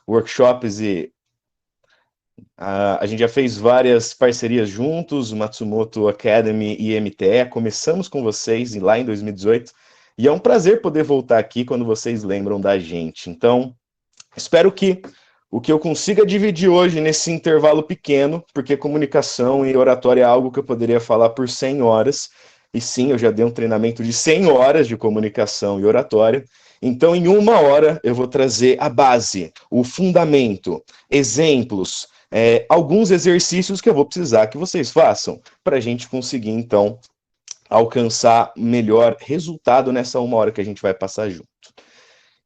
workshops e a gente já fez várias parcerias juntos, Matsumoto Academy e MTE. Começamos com vocês lá em 2018 e é um prazer poder voltar aqui quando vocês lembram da gente. Então, espero que o que eu consiga dividir hoje nesse intervalo pequeno, porque comunicação e oratória é algo que eu poderia falar por 100 horas, e sim, eu já dei um treinamento de 100 horas de comunicação e oratória, então em 1 hora eu vou trazer a base, o fundamento, exemplos, alguns exercícios que eu vou precisar que vocês façam, para a gente conseguir então alcançar melhor resultado nessa 1 hora que a gente vai passar junto.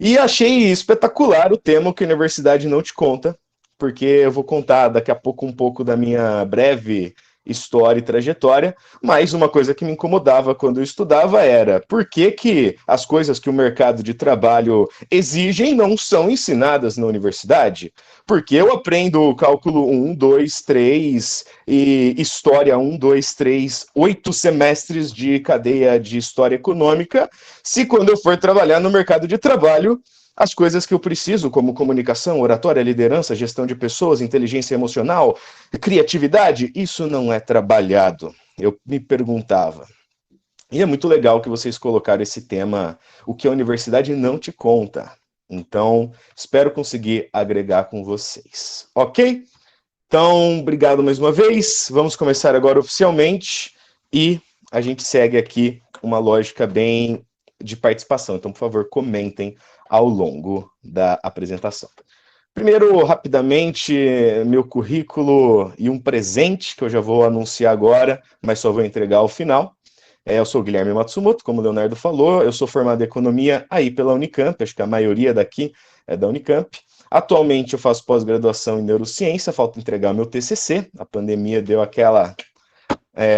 E achei espetacular o tema que a universidade não te conta, porque eu vou contar daqui a pouco um pouco da minha breve história e trajetória, mas uma coisa que me incomodava quando eu estudava era por que que as coisas que o mercado de trabalho exigem não são ensinadas na universidade? Porque eu aprendo cálculo 1, 2, 3 e história 1, 2, 3, 8 semestres de cadeia de história econômica, se quando eu for trabalhar no mercado de trabalho, as coisas que eu preciso, como comunicação, oratória, liderança, gestão de pessoas, inteligência emocional, criatividade, isso não é trabalhado. Eu me perguntava. E é muito legal que vocês colocaram esse tema, o que a universidade não te conta. Então, espero conseguir agregar com vocês. Ok? Então, obrigado mais uma vez. Vamos começar agora oficialmente e a gente segue aqui uma lógica bem de participação. Então, por favor, comentem ao longo da apresentação. Primeiro, rapidamente, meu currículo e um presente que eu já vou anunciar agora, mas só vou entregar ao final. Eu sou o Guilherme Matsumoto, como o Leonardo falou, eu sou formado em Economia aí pela Unicamp, acho que a maioria daqui é da Unicamp. Atualmente eu faço pós-graduação em Neurociência, falta entregar meu TCC, a pandemia deu aquela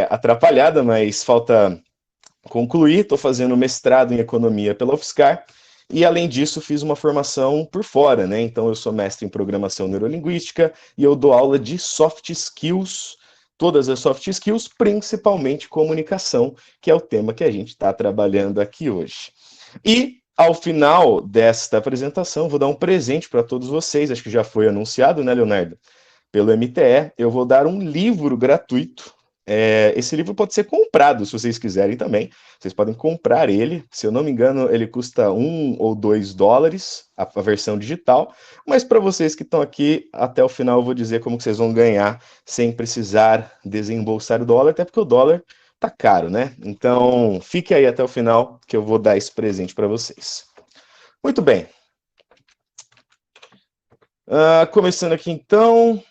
atrapalhada, mas falta concluir, estou fazendo mestrado em Economia pela UFSCar, e além disso fiz uma formação por fora, né? Então eu sou mestre em Programação Neurolinguística e eu dou aula de Soft Skills, todas as soft skills, principalmente comunicação, que é o tema que a gente está trabalhando aqui hoje. E, ao final desta apresentação, vou dar um presente para todos vocês, acho que já foi anunciado, né, Leonardo? Pelo MTE, eu vou dar um livro gratuito. Esse livro pode ser comprado, se vocês quiserem também. Vocês podem comprar ele. Se eu não me engano, ele custa $1 ou $2, a versão digital. Mas para vocês que estão aqui, até o final eu vou dizer como que vocês vão ganhar sem precisar desembolsar o dólar, até porque o dólar tá caro, né? Então, fique aí até o final que eu vou dar esse presente para vocês. Muito bem. Começando aqui então...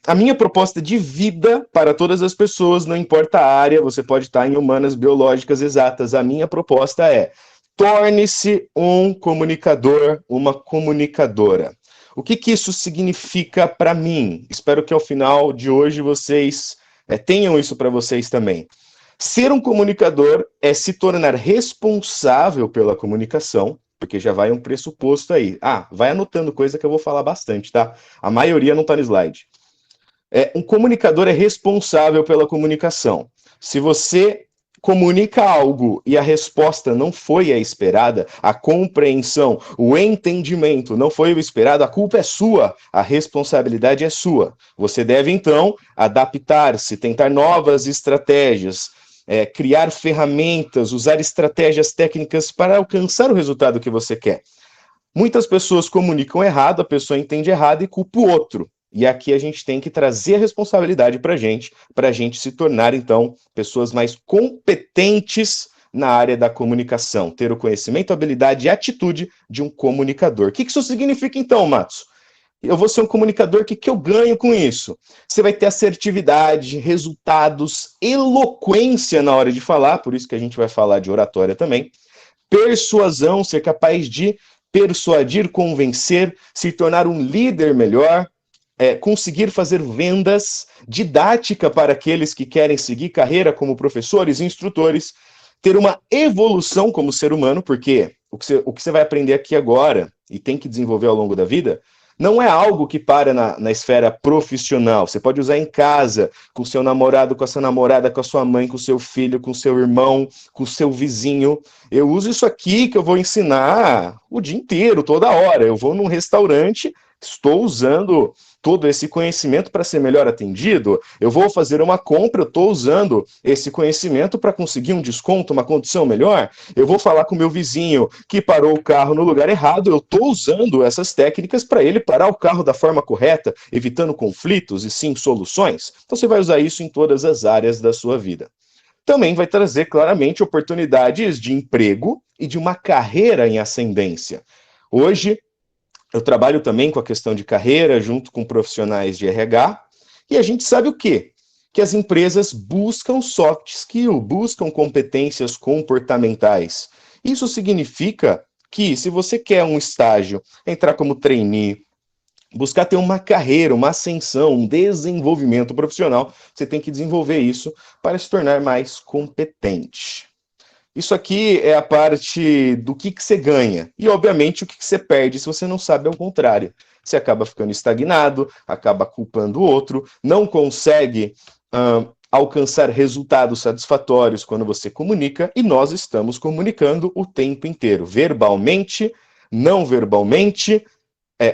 A minha proposta de vida para todas as pessoas, não importa a área, você pode estar em humanas, biológicas, exatas, a minha proposta é: torne-se um comunicador, uma comunicadora. O que isso significa para mim? Espero que ao final de hoje vocês tenham isso para vocês também. Ser um comunicador é se tornar responsável pela comunicação, porque já vai um pressuposto aí. Vai anotando coisa que eu vou falar bastante, tá? A maioria não tá no slide. Um comunicador é responsável pela comunicação. Se você comunica algo e a resposta não foi a esperada, a compreensão, o entendimento não foi o esperado, a culpa é sua, a responsabilidade é sua. Você deve, então, adaptar-se, tentar novas estratégias, criar ferramentas, usar estratégias técnicas para alcançar o resultado que você quer. Muitas pessoas comunicam errado, a pessoa entende errado e culpa o outro. E aqui a gente tem que trazer a responsabilidade para a gente se tornar, então, pessoas mais competentes na área da comunicação, ter o conhecimento, habilidade e atitude de um comunicador. O que isso significa, então, Matos? Eu vou ser um comunicador, o que eu ganho com isso? Você vai ter assertividade, resultados, eloquência na hora de falar, por isso que a gente vai falar de oratória também, persuasão, ser capaz de persuadir, convencer, se tornar um líder melhor, conseguir fazer vendas, didática para aqueles que querem seguir carreira como professores e instrutores, ter uma evolução como ser humano, porque o que você vai aprender aqui agora e tem que desenvolver ao longo da vida Não é algo que para na esfera profissional. Você pode usar em casa, com seu namorado, com a sua namorada, com a sua mãe, com o seu filho, com o seu irmão, com o seu vizinho. Eu uso isso aqui que eu vou ensinar o dia inteiro, toda hora. Eu vou num restaurante, estou usando todo esse conhecimento para ser melhor atendido. Eu vou fazer uma compra, eu estou usando esse conhecimento para conseguir um desconto, uma condição melhor. Eu vou falar com o meu vizinho que parou o carro no lugar errado, eu estou usando essas técnicas para ele parar o carro da forma correta, evitando conflitos e sim soluções. Então você vai usar isso em todas as áreas da sua vida. Também vai trazer claramente oportunidades de emprego e de uma carreira em ascendência. Hoje, eu trabalho também com a questão de carreira, junto com profissionais de RH, e a gente sabe o quê? Que as empresas buscam soft skill, buscam competências comportamentais. Isso significa que, se você quer um estágio, entrar como trainee, buscar ter uma carreira, uma ascensão, um desenvolvimento profissional, você tem que desenvolver isso para se tornar mais competente. Isso aqui é a parte do que você ganha. E, obviamente, o que você perde se você não sabe ao contrário. Você acaba ficando estagnado, acaba culpando o outro, não consegue alcançar resultados satisfatórios quando você comunica, e nós estamos comunicando o tempo inteiro, verbalmente, não verbalmente,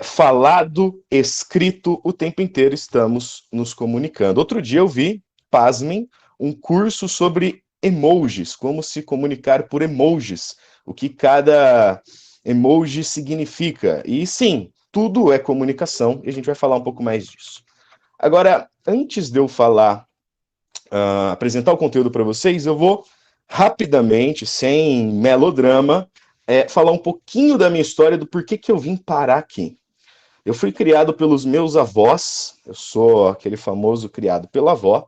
falado, escrito, o tempo inteiro estamos nos comunicando. Outro dia eu vi, pasmem, um curso sobre emojis, como se comunicar por emojis, o que cada emoji significa. E sim, tudo é comunicação, e a gente vai falar um pouco mais disso. Agora, antes de eu falar, apresentar o conteúdo para vocês, eu vou rapidamente, sem melodrama, falar um pouquinho da minha história, do porquê que eu vim parar aqui. Eu fui criado pelos meus avós, eu sou aquele famoso criado pela avó,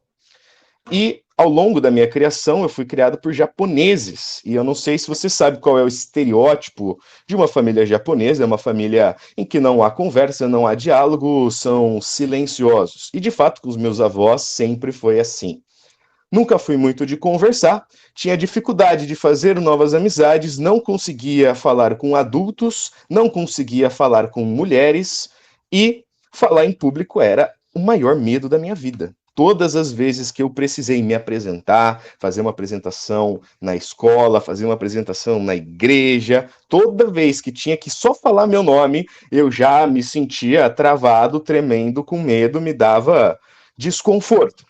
e ao longo da minha criação eu fui criado por japoneses, e eu não sei se você sabe qual é o estereótipo de uma família japonesa, é uma família em que não há conversa, não há diálogo, são silenciosos, e de fato com os meus avós sempre foi assim. Nunca fui muito de conversar, tinha dificuldade de fazer novas amizades, não conseguia falar com adultos, não conseguia falar com mulheres, e falar em público era o maior medo da minha vida. Todas as vezes que eu precisei me apresentar, fazer uma apresentação na escola, fazer uma apresentação na igreja, toda vez que tinha que só falar meu nome, eu já me sentia travado, tremendo, com medo, me dava desconforto.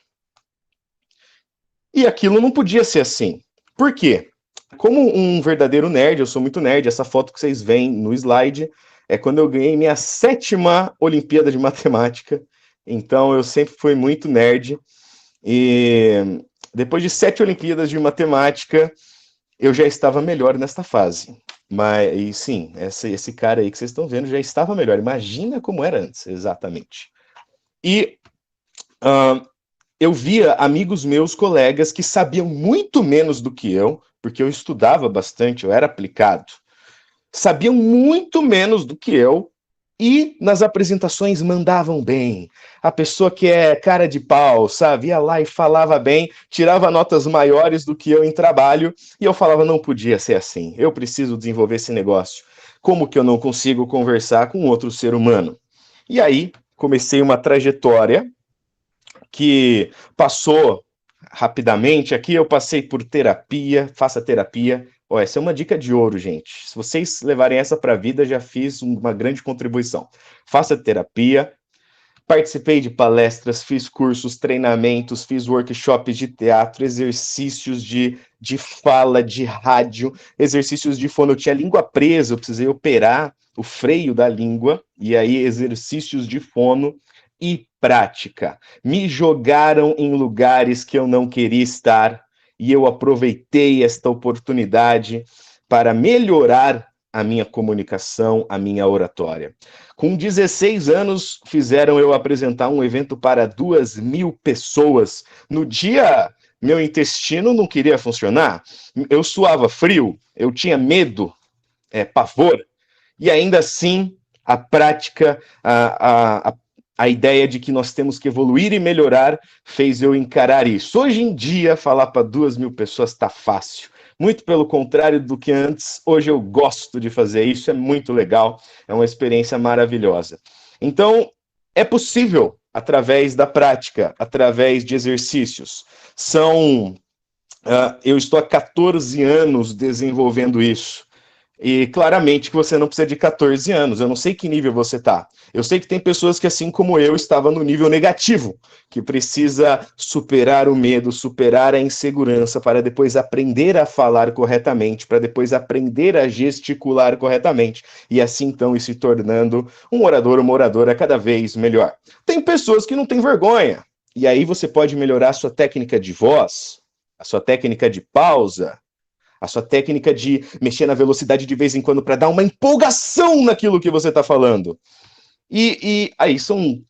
E aquilo não podia ser assim. Por quê? Como um verdadeiro nerd, eu sou muito nerd, essa foto que vocês veem no slide é quando eu ganhei minha 7ª Olimpíada de Matemática. Então eu sempre fui muito nerd. E depois de 7 Olimpíadas de Matemática, eu já estava melhor nesta fase. Mas, e sim, esse cara aí que vocês estão vendo já estava melhor. Imagina como era antes, exatamente. E eu via amigos meus, colegas, que sabiam muito menos do que eu, porque eu estudava bastante, eu era aplicado, sabiam muito menos do que eu, e nas apresentações mandavam bem. A pessoa que é cara de pau, sabe, ia lá e falava bem, tirava notas maiores do que eu em trabalho, e eu falava, não podia ser assim, eu preciso desenvolver esse negócio. Como que eu não consigo conversar com outro ser humano? E aí, comecei uma trajetória que passou rapidamente. Aqui eu passei por terapia, faça terapia. Ó, essa é uma dica de ouro, gente. Se vocês levarem essa para a vida, já fiz uma grande contribuição. Faça terapia. Participei de palestras, fiz cursos, treinamentos, fiz workshops de teatro, exercícios de fala, de rádio, exercícios de fono. Eu tinha língua presa, eu precisei operar o freio da língua, e aí exercícios de fono e prática. Me jogaram em lugares que eu não queria estar, e eu aproveitei esta oportunidade para melhorar a minha comunicação, a minha oratória. Com 16 anos, fizeram eu apresentar um evento para 2.000 pessoas. No dia, meu intestino não queria funcionar, eu suava frio, eu tinha medo, pavor, e ainda assim, a prática, a ideia de que nós temos que evoluir e melhorar fez eu encarar isso. Hoje em dia, falar para 2.000 pessoas está fácil. Muito pelo contrário do que antes, hoje eu gosto de fazer isso, é muito legal, é uma experiência maravilhosa. Então, é possível através da prática, através de exercícios. Eu estou há 14 anos desenvolvendo isso. E claramente que você não precisa de 14 anos. Eu não sei que nível você está. Eu sei que tem pessoas que, assim como eu, estavam no nível negativo, que precisa superar o medo, superar a insegurança, para depois aprender a falar corretamente, para depois aprender a gesticular corretamente, e assim então ir se tornando um orador, uma oradora cada vez melhor. Tem pessoas que não têm vergonha, e aí você pode melhorar a sua técnica de voz, a sua técnica de pausa, a sua técnica de mexer na velocidade de vez em quando para dar uma empolgação naquilo que você está falando. E aí são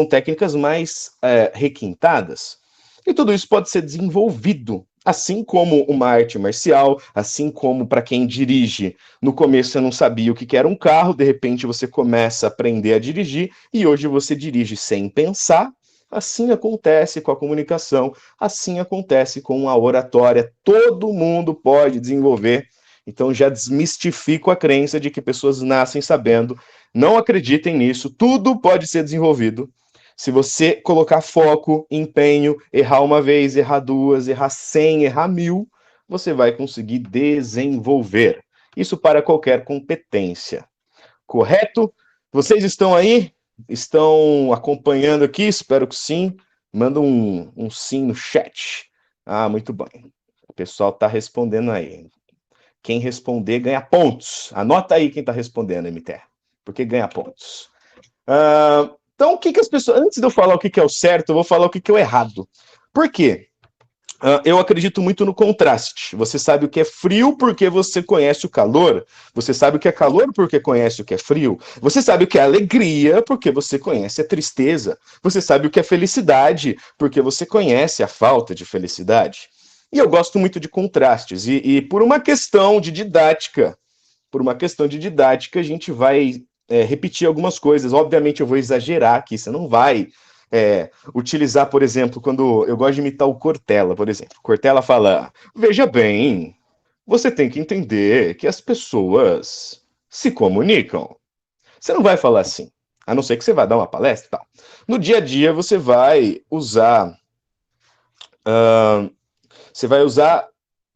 técnicas mais requintadas. E tudo isso pode ser desenvolvido, assim como uma arte marcial, assim como para quem dirige. No começo você não sabia o que era um carro, de repente você começa a aprender a dirigir e hoje você dirige sem pensar. Assim acontece com a comunicação, assim acontece com a oratória. Todo mundo pode desenvolver. Então já desmistifico a crença de que pessoas nascem sabendo. Não acreditem nisso, tudo pode ser desenvolvido. Se você colocar foco, empenho, errar uma vez, errar duas, errar 100, errar 1000, você vai conseguir desenvolver. Isso para qualquer competência. Correto? Vocês estão aí? Estão acompanhando aqui? Espero que sim. Manda um sim no chat. Ah, muito bem. O pessoal está respondendo aí. Quem responder ganha pontos. Anota aí quem está respondendo, MT, porque ganha pontos. Então, o que as pessoas... Antes de eu falar o que é o certo, eu vou falar o que é o errado. Por quê? Eu acredito muito no contraste. Você sabe o que é frio porque você conhece o calor. Você sabe o que é calor porque conhece o que é frio. Você sabe o que é alegria porque você conhece a tristeza. Você sabe o que é felicidade porque você conhece a falta de felicidade. E eu gosto muito de contrastes. E por uma questão de didática, a gente vai repetir algumas coisas. Obviamente eu vou exagerar aqui, você não vai utilizar, por exemplo, quando eu gosto de imitar o Cortella, por exemplo. Cortella fala, veja bem, você tem que entender que as pessoas se comunicam. Você não vai falar assim, a não ser que você vá dar uma palestra e tal. No dia a dia você vai usar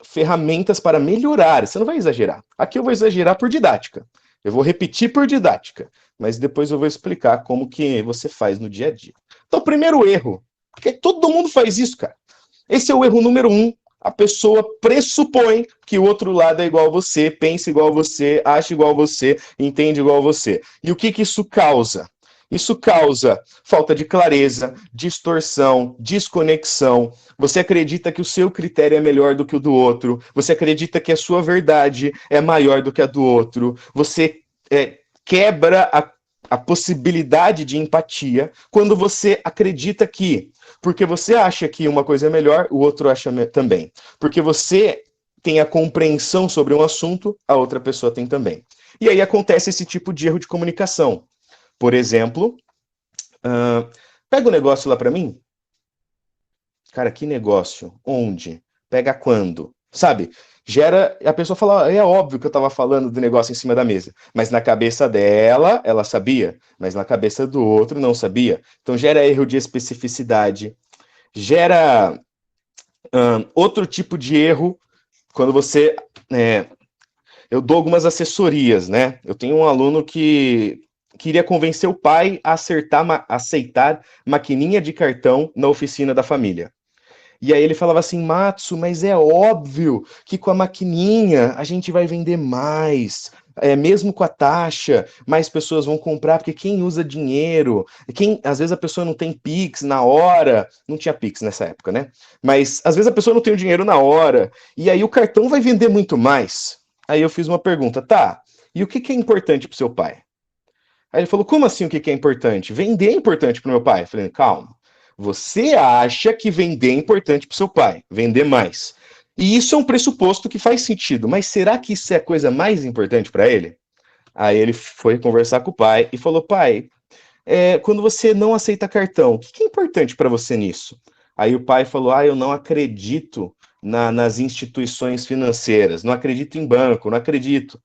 ferramentas para melhorar. Você não vai exagerar. Aqui eu vou exagerar por didática. Eu vou repetir por didática, mas depois eu vou explicar como que você faz no dia a dia. Então, primeiro erro, porque todo mundo faz isso, cara. Esse é o erro número 1. A pessoa pressupõe que o outro lado é igual a você, pensa igual a você, acha igual a você, entende igual a você. E o que isso causa? Isso causa falta de clareza, distorção, desconexão. Você acredita que o seu critério é melhor do que o do outro. Você acredita que a sua verdade é maior do que a do outro. Você quebra a possibilidade de empatia quando você acredita que, porque você acha que uma coisa é melhor, o outro acha também. Porque você tem a compreensão sobre um assunto, a outra pessoa tem também. E aí acontece esse tipo de erro de comunicação. Por exemplo, pega o negócio lá para mim. Cara, que negócio? Onde? Pega quando? Sabe? Gera... A pessoa fala, é óbvio que eu estava falando do negócio em cima da mesa. Mas na cabeça dela, ela sabia. Mas na cabeça do outro, não sabia. Então gera erro de especificidade. Gera outro tipo de erro quando você... eu dou algumas assessorias, né? Eu tenho um aluno que queria convencer o pai a aceitar maquininha de cartão na oficina da família. E aí ele falava assim, Matsu, mas é óbvio que com a maquininha a gente vai vender mais. Mesmo com a taxa, mais pessoas vão comprar, porque quem usa dinheiro, às vezes a pessoa não tem Pix na hora, não tinha Pix nessa época, né? Mas às vezes a pessoa não tem o dinheiro na hora, e aí o cartão vai vender muito mais. Aí eu fiz uma pergunta, tá, e o que é importante para o seu pai? Aí ele falou, como assim o que é importante? Vender é importante para o meu pai. Eu falei, calma, você acha que vender é importante para o seu pai, vender mais. E isso é um pressuposto que faz sentido, mas será que isso é a coisa mais importante para ele? Aí ele foi conversar com o pai e falou, pai, quando você não aceita cartão, o que é importante para você nisso? Aí o pai falou, eu não acredito nas instituições financeiras, não acredito em banco, não acredito.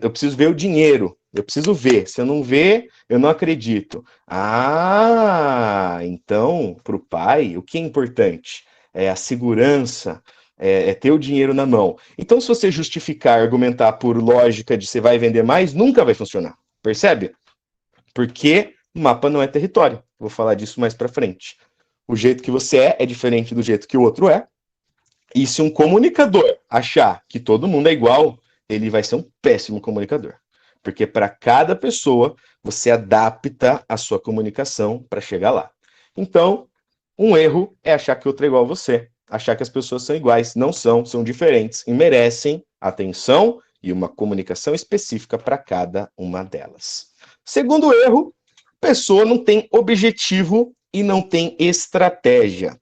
Eu preciso ver o dinheiro. Eu preciso ver. Se eu não ver, eu não acredito. Ah, então, para o pai, o que é importante? É a segurança, é ter o dinheiro na mão. Então, se você justificar, argumentar por lógica de você vai vender mais, nunca vai funcionar. Percebe? Porque mapa não é território. Vou falar disso mais para frente. O jeito que você é diferente do jeito que o outro é. E se um comunicador achar que todo mundo é igual, ele vai ser um péssimo comunicador. Porque para cada pessoa, você adapta a sua comunicação para chegar lá. Então, um erro é achar que o outro é igual a você. Achar que as pessoas são iguais. Não são, são diferentes e merecem atenção e uma comunicação específica para cada uma delas. Segundo erro, pessoa não tem objetivo e não tem estratégia.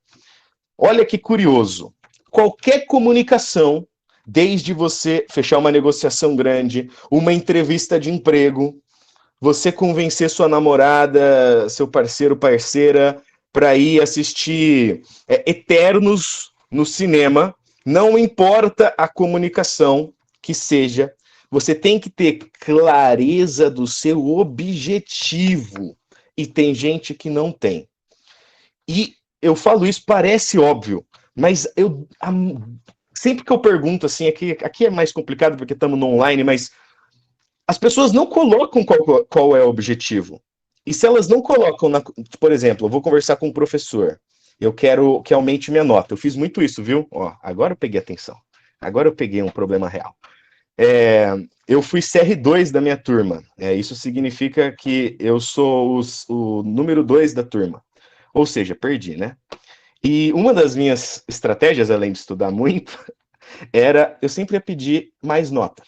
Olha que curioso. Qualquer comunicação, desde você fechar uma negociação grande, uma entrevista de emprego, você convencer sua namorada, seu parceiro, parceira, para ir assistir Eternos no cinema, não importa a comunicação que seja, você tem que ter clareza do seu objetivo. E tem gente que não tem. E eu falo isso, parece óbvio, mas sempre que eu pergunto assim, aqui é mais complicado porque estamos no online, mas as pessoas não colocam qual é o objetivo. E se elas não colocam, por exemplo, eu vou conversar com um professor, eu quero que aumente minha nota. Eu fiz muito isso, viu? Ó, agora eu peguei atenção. Agora eu peguei um problema real. Eu fui CR2 da minha turma. Isso significa que eu sou o número 2 da turma. Ou seja, perdi, né? E uma das minhas estratégias, além de estudar muito, era eu sempre ia pedir mais nota.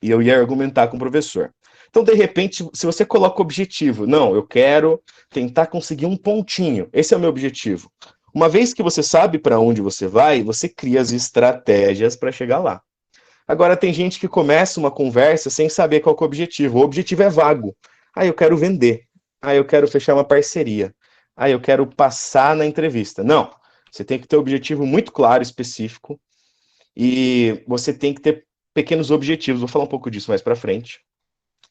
E eu ia argumentar com o professor. Então, de repente, se você coloca o objetivo, não, eu quero tentar conseguir um pontinho, esse é o meu objetivo. Uma vez que você sabe para onde você vai, você cria as estratégias para chegar lá. Agora, tem gente que começa uma conversa sem saber qual é o objetivo. O objetivo é vago. Ah, eu quero vender. Ah, eu quero fechar uma parceria. Ah, eu quero passar na entrevista. Não. Você tem que ter um objetivo muito claro, específico. E você tem que ter pequenos objetivos. Vou falar um pouco disso mais para frente.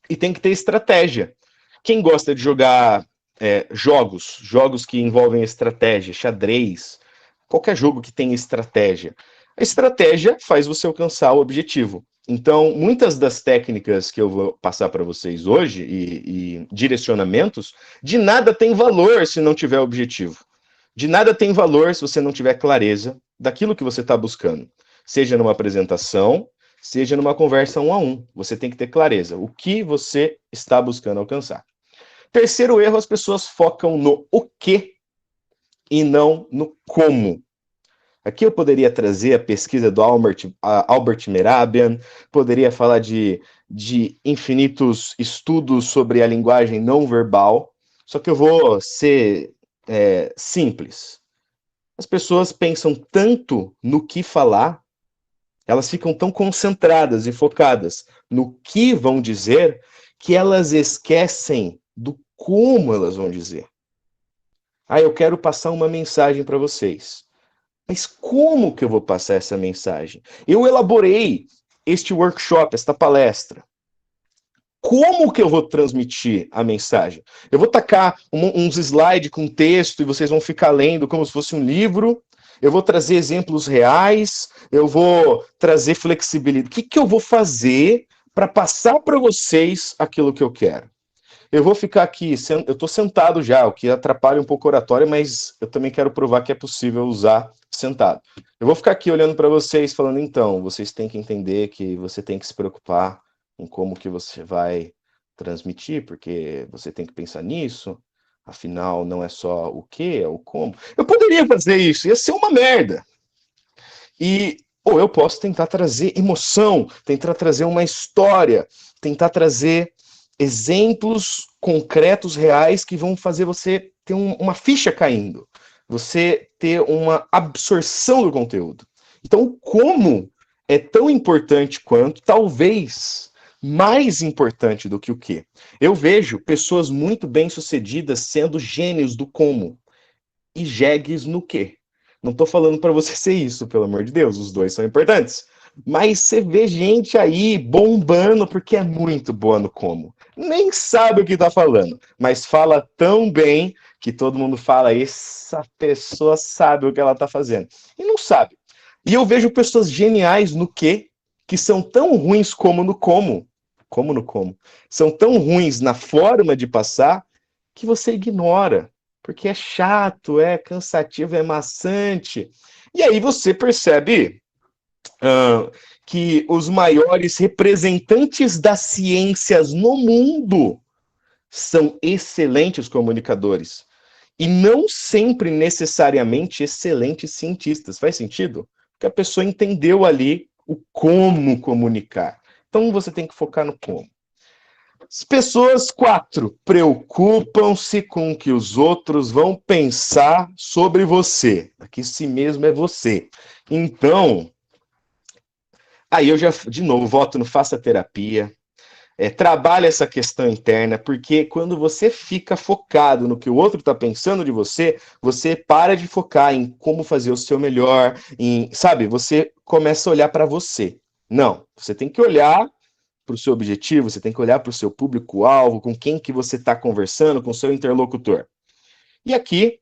E tem que ter estratégia. Quem gosta de jogar jogos que envolvem estratégia, xadrez, qualquer jogo que tenha estratégia. A estratégia faz você alcançar o objetivo. Então, muitas das técnicas que eu vou passar para vocês hoje e direcionamentos, de nada tem valor se não tiver objetivo. De nada tem valor se você não tiver clareza daquilo que você está buscando. Seja numa apresentação, seja numa conversa 1 a 1. Você tem que ter clareza. O que você está buscando alcançar. Terceiro erro, as pessoas focam no o que e não no como. Aqui eu poderia trazer a pesquisa do Albert Mehrabian, poderia falar de infinitos estudos sobre a linguagem não verbal, só que eu vou ser simples. As pessoas pensam tanto no que falar, elas ficam tão concentradas e focadas no que vão dizer, que elas esquecem do como elas vão dizer. Ah, eu quero passar uma mensagem para vocês. Mas como que eu vou passar essa mensagem? Eu elaborei este workshop, esta palestra. Como que eu vou transmitir a mensagem? Eu vou tacar uns slides com texto e vocês vão ficar lendo como se fosse um livro. Eu vou trazer exemplos reais. Eu vou trazer flexibilidade. O que eu vou fazer para passar para vocês aquilo que eu quero? Eu vou ficar aqui, eu estou sentado já, o que atrapalha um pouco a oratória, mas eu também quero provar que é possível usar sentado. Eu vou ficar aqui olhando para vocês, falando, então, vocês têm que entender que você tem que se preocupar em como que você vai transmitir, porque você tem que pensar nisso, afinal, não é só o que, é o como. Eu poderia fazer isso, ia ser uma merda. Ou eu posso tentar trazer emoção, tentar trazer uma história, tentar trazer exemplos concretos, reais, que vão fazer você ter uma ficha caindo, você ter uma absorção do conteúdo. Então, como é tão importante quanto, talvez mais importante do que o que. Eu vejo pessoas muito bem-sucedidas sendo gênios do como e jegues no que. Não estou falando para você ser isso, pelo amor de Deus, os dois são importantes. Mas você vê gente aí bombando porque é muito boa no como. Nem sabe o que tá falando, mas fala tão bem que todo mundo fala, essa pessoa sabe o que ela tá fazendo. E não sabe. E eu vejo pessoas geniais no que são tão ruins como no como. Como no como. São tão ruins na forma de passar que você ignora. Porque é chato, é cansativo, é maçante. E aí você percebe ah, que os maiores representantes das ciências no mundo são excelentes comunicadores. E não sempre necessariamente excelentes cientistas. Faz sentido? Porque a pessoa entendeu ali o como comunicar. Então você tem que focar no como. As pessoas, 4, preocupam-se com o que os outros vão pensar sobre você. Aqui si mesmo é você. Então, aí eu já, de novo, voto no faça terapia, trabalha essa questão interna, porque quando você fica focado no que o outro está pensando de você, você para de focar em como fazer o seu melhor, sabe? Você começa a olhar para você. Não, você tem que olhar para o seu objetivo, você tem que olhar para o seu público-alvo, com quem que você está conversando, com o seu interlocutor. E aqui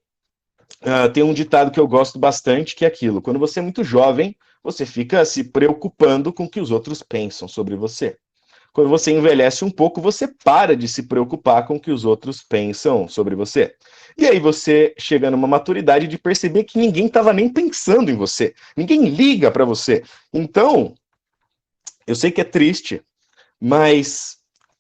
tem um ditado que eu gosto bastante, que é aquilo: quando você é muito jovem, você fica se preocupando com o que os outros pensam sobre você. Quando você envelhece um pouco, você para de se preocupar com o que os outros pensam sobre você. E aí você chega numa maturidade de perceber que ninguém estava nem pensando em você. Ninguém liga para você. Então, eu sei que é triste, mas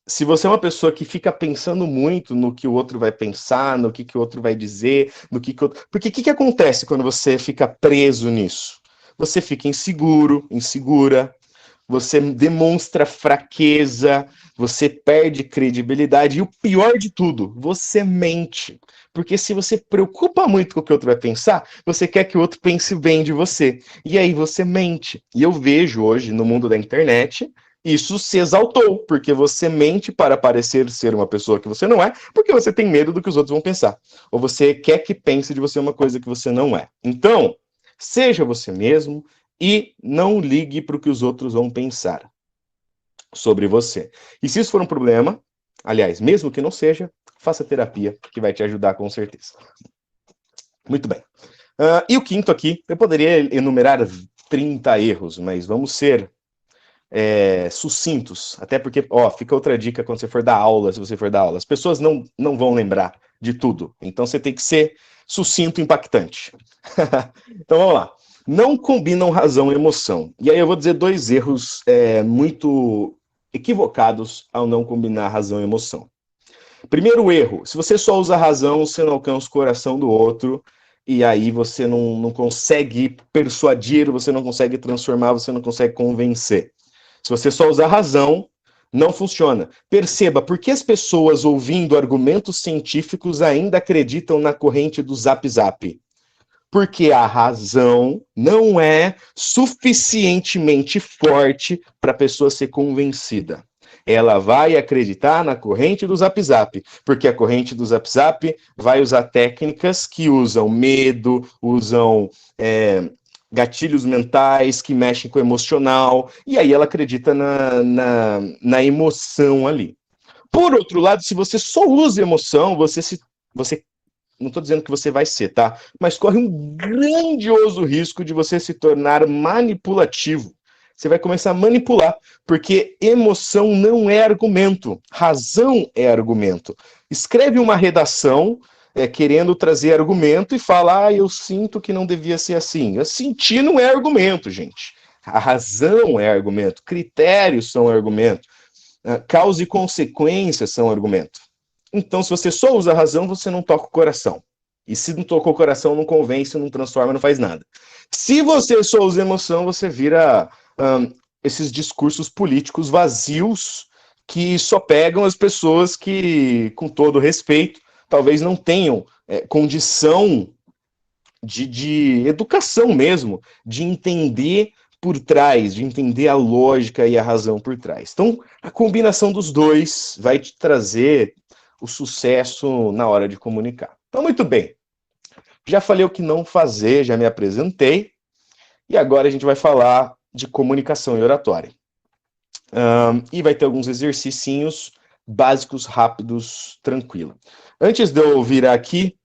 se você é uma pessoa que fica pensando muito no que o outro vai pensar, no que o outro vai dizer, no que outro... Porque o que acontece quando você fica preso nisso? Você fica inseguro, insegura, você demonstra fraqueza, você perde credibilidade e o pior de tudo, você mente. Porque se você preocupa muito com o que o outro vai pensar, você quer que o outro pense bem de você. E aí você mente. E eu vejo hoje no mundo da internet isso se exaltou, porque você mente para parecer ser uma pessoa que você não é, porque você tem medo do que os outros vão pensar. Ou você quer que pense de você uma coisa que você não é. Então, seja você mesmo, e não ligue para o que os outros vão pensar sobre você. E se isso for um problema, aliás, mesmo que não seja, faça terapia, que vai te ajudar com certeza. Muito bem. E o quinto aqui, eu poderia enumerar 30 erros, mas vamos ser sucintos, até porque, fica outra dica quando você for dar aula, se você for dar aula. As pessoas não vão lembrar de tudo, então você tem que ser sucinto e impactante. Então vamos lá. Não combinam razão e emoção. E aí eu vou dizer 2 erros muito equivocados ao não combinar razão e emoção. Primeiro erro, se você só usa a razão, você não alcança o coração do outro, e aí você não consegue persuadir, você não consegue transformar, você não consegue convencer. Se você só usar a razão, não funciona. Perceba, por que as pessoas ouvindo argumentos científicos ainda acreditam na corrente do Zap Zap? Porque a razão não é suficientemente forte para a pessoa ser convencida. Ela vai acreditar na corrente do Zap Zap, porque a corrente do Zap Zap vai usar técnicas que usam medo, usam gatilhos mentais, que mexem com o emocional, e aí ela acredita na emoção ali. Por outro lado, se você só usa emoção, você não estou dizendo que você vai ser, tá? Mas corre um grandioso risco de você se tornar manipulativo. Você vai começar a manipular, porque emoção não é argumento, razão é argumento. Escreve uma redação querendo trazer argumento e fala, eu sinto que não devia ser assim. Eu senti não é argumento, gente. A razão é argumento, critérios são argumento, causa e consequência são argumento. Então, se você só usa a razão, você não toca o coração. E se não tocou o coração, não convence, não transforma, não faz nada. Se você só usa emoção, você vira esses discursos políticos vazios que só pegam as pessoas que, com todo respeito, talvez não tenham condição de educação mesmo, de entender por trás, de entender a lógica e a razão por trás. Então, a combinação dos dois vai te trazer o sucesso na hora de comunicar. Então, muito bem. Já falei o que não fazer, já me apresentei. E agora a gente vai falar de comunicação e oratória. E vai ter alguns exercicinhos básicos, rápidos, tranquilo. Antes de eu virar aqui,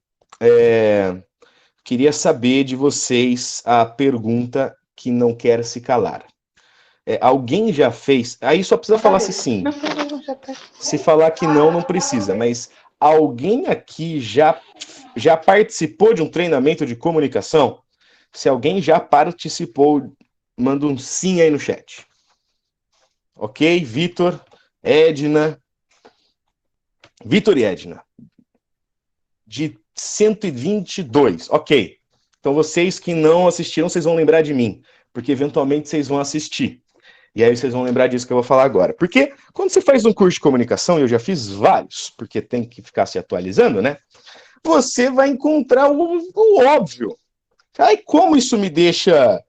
queria saber de vocês a pergunta que não quer se calar. Alguém já fez? Aí só precisa falar se sim. Se falar que não, não precisa. Mas alguém aqui já participou de um treinamento de comunicação? Se alguém já participou, manda um sim aí no chat. Ok? Vitor, Edna. Vitor e Edna. De 122. Ok. Então vocês que não assistiram, vocês vão lembrar de mim. Porque eventualmente vocês vão assistir. E aí vocês vão lembrar disso que eu vou falar agora. Porque quando você faz um curso de comunicação, e eu já fiz vários, porque tem que ficar se atualizando, né? Você vai encontrar o óbvio. Ai, como isso me deixa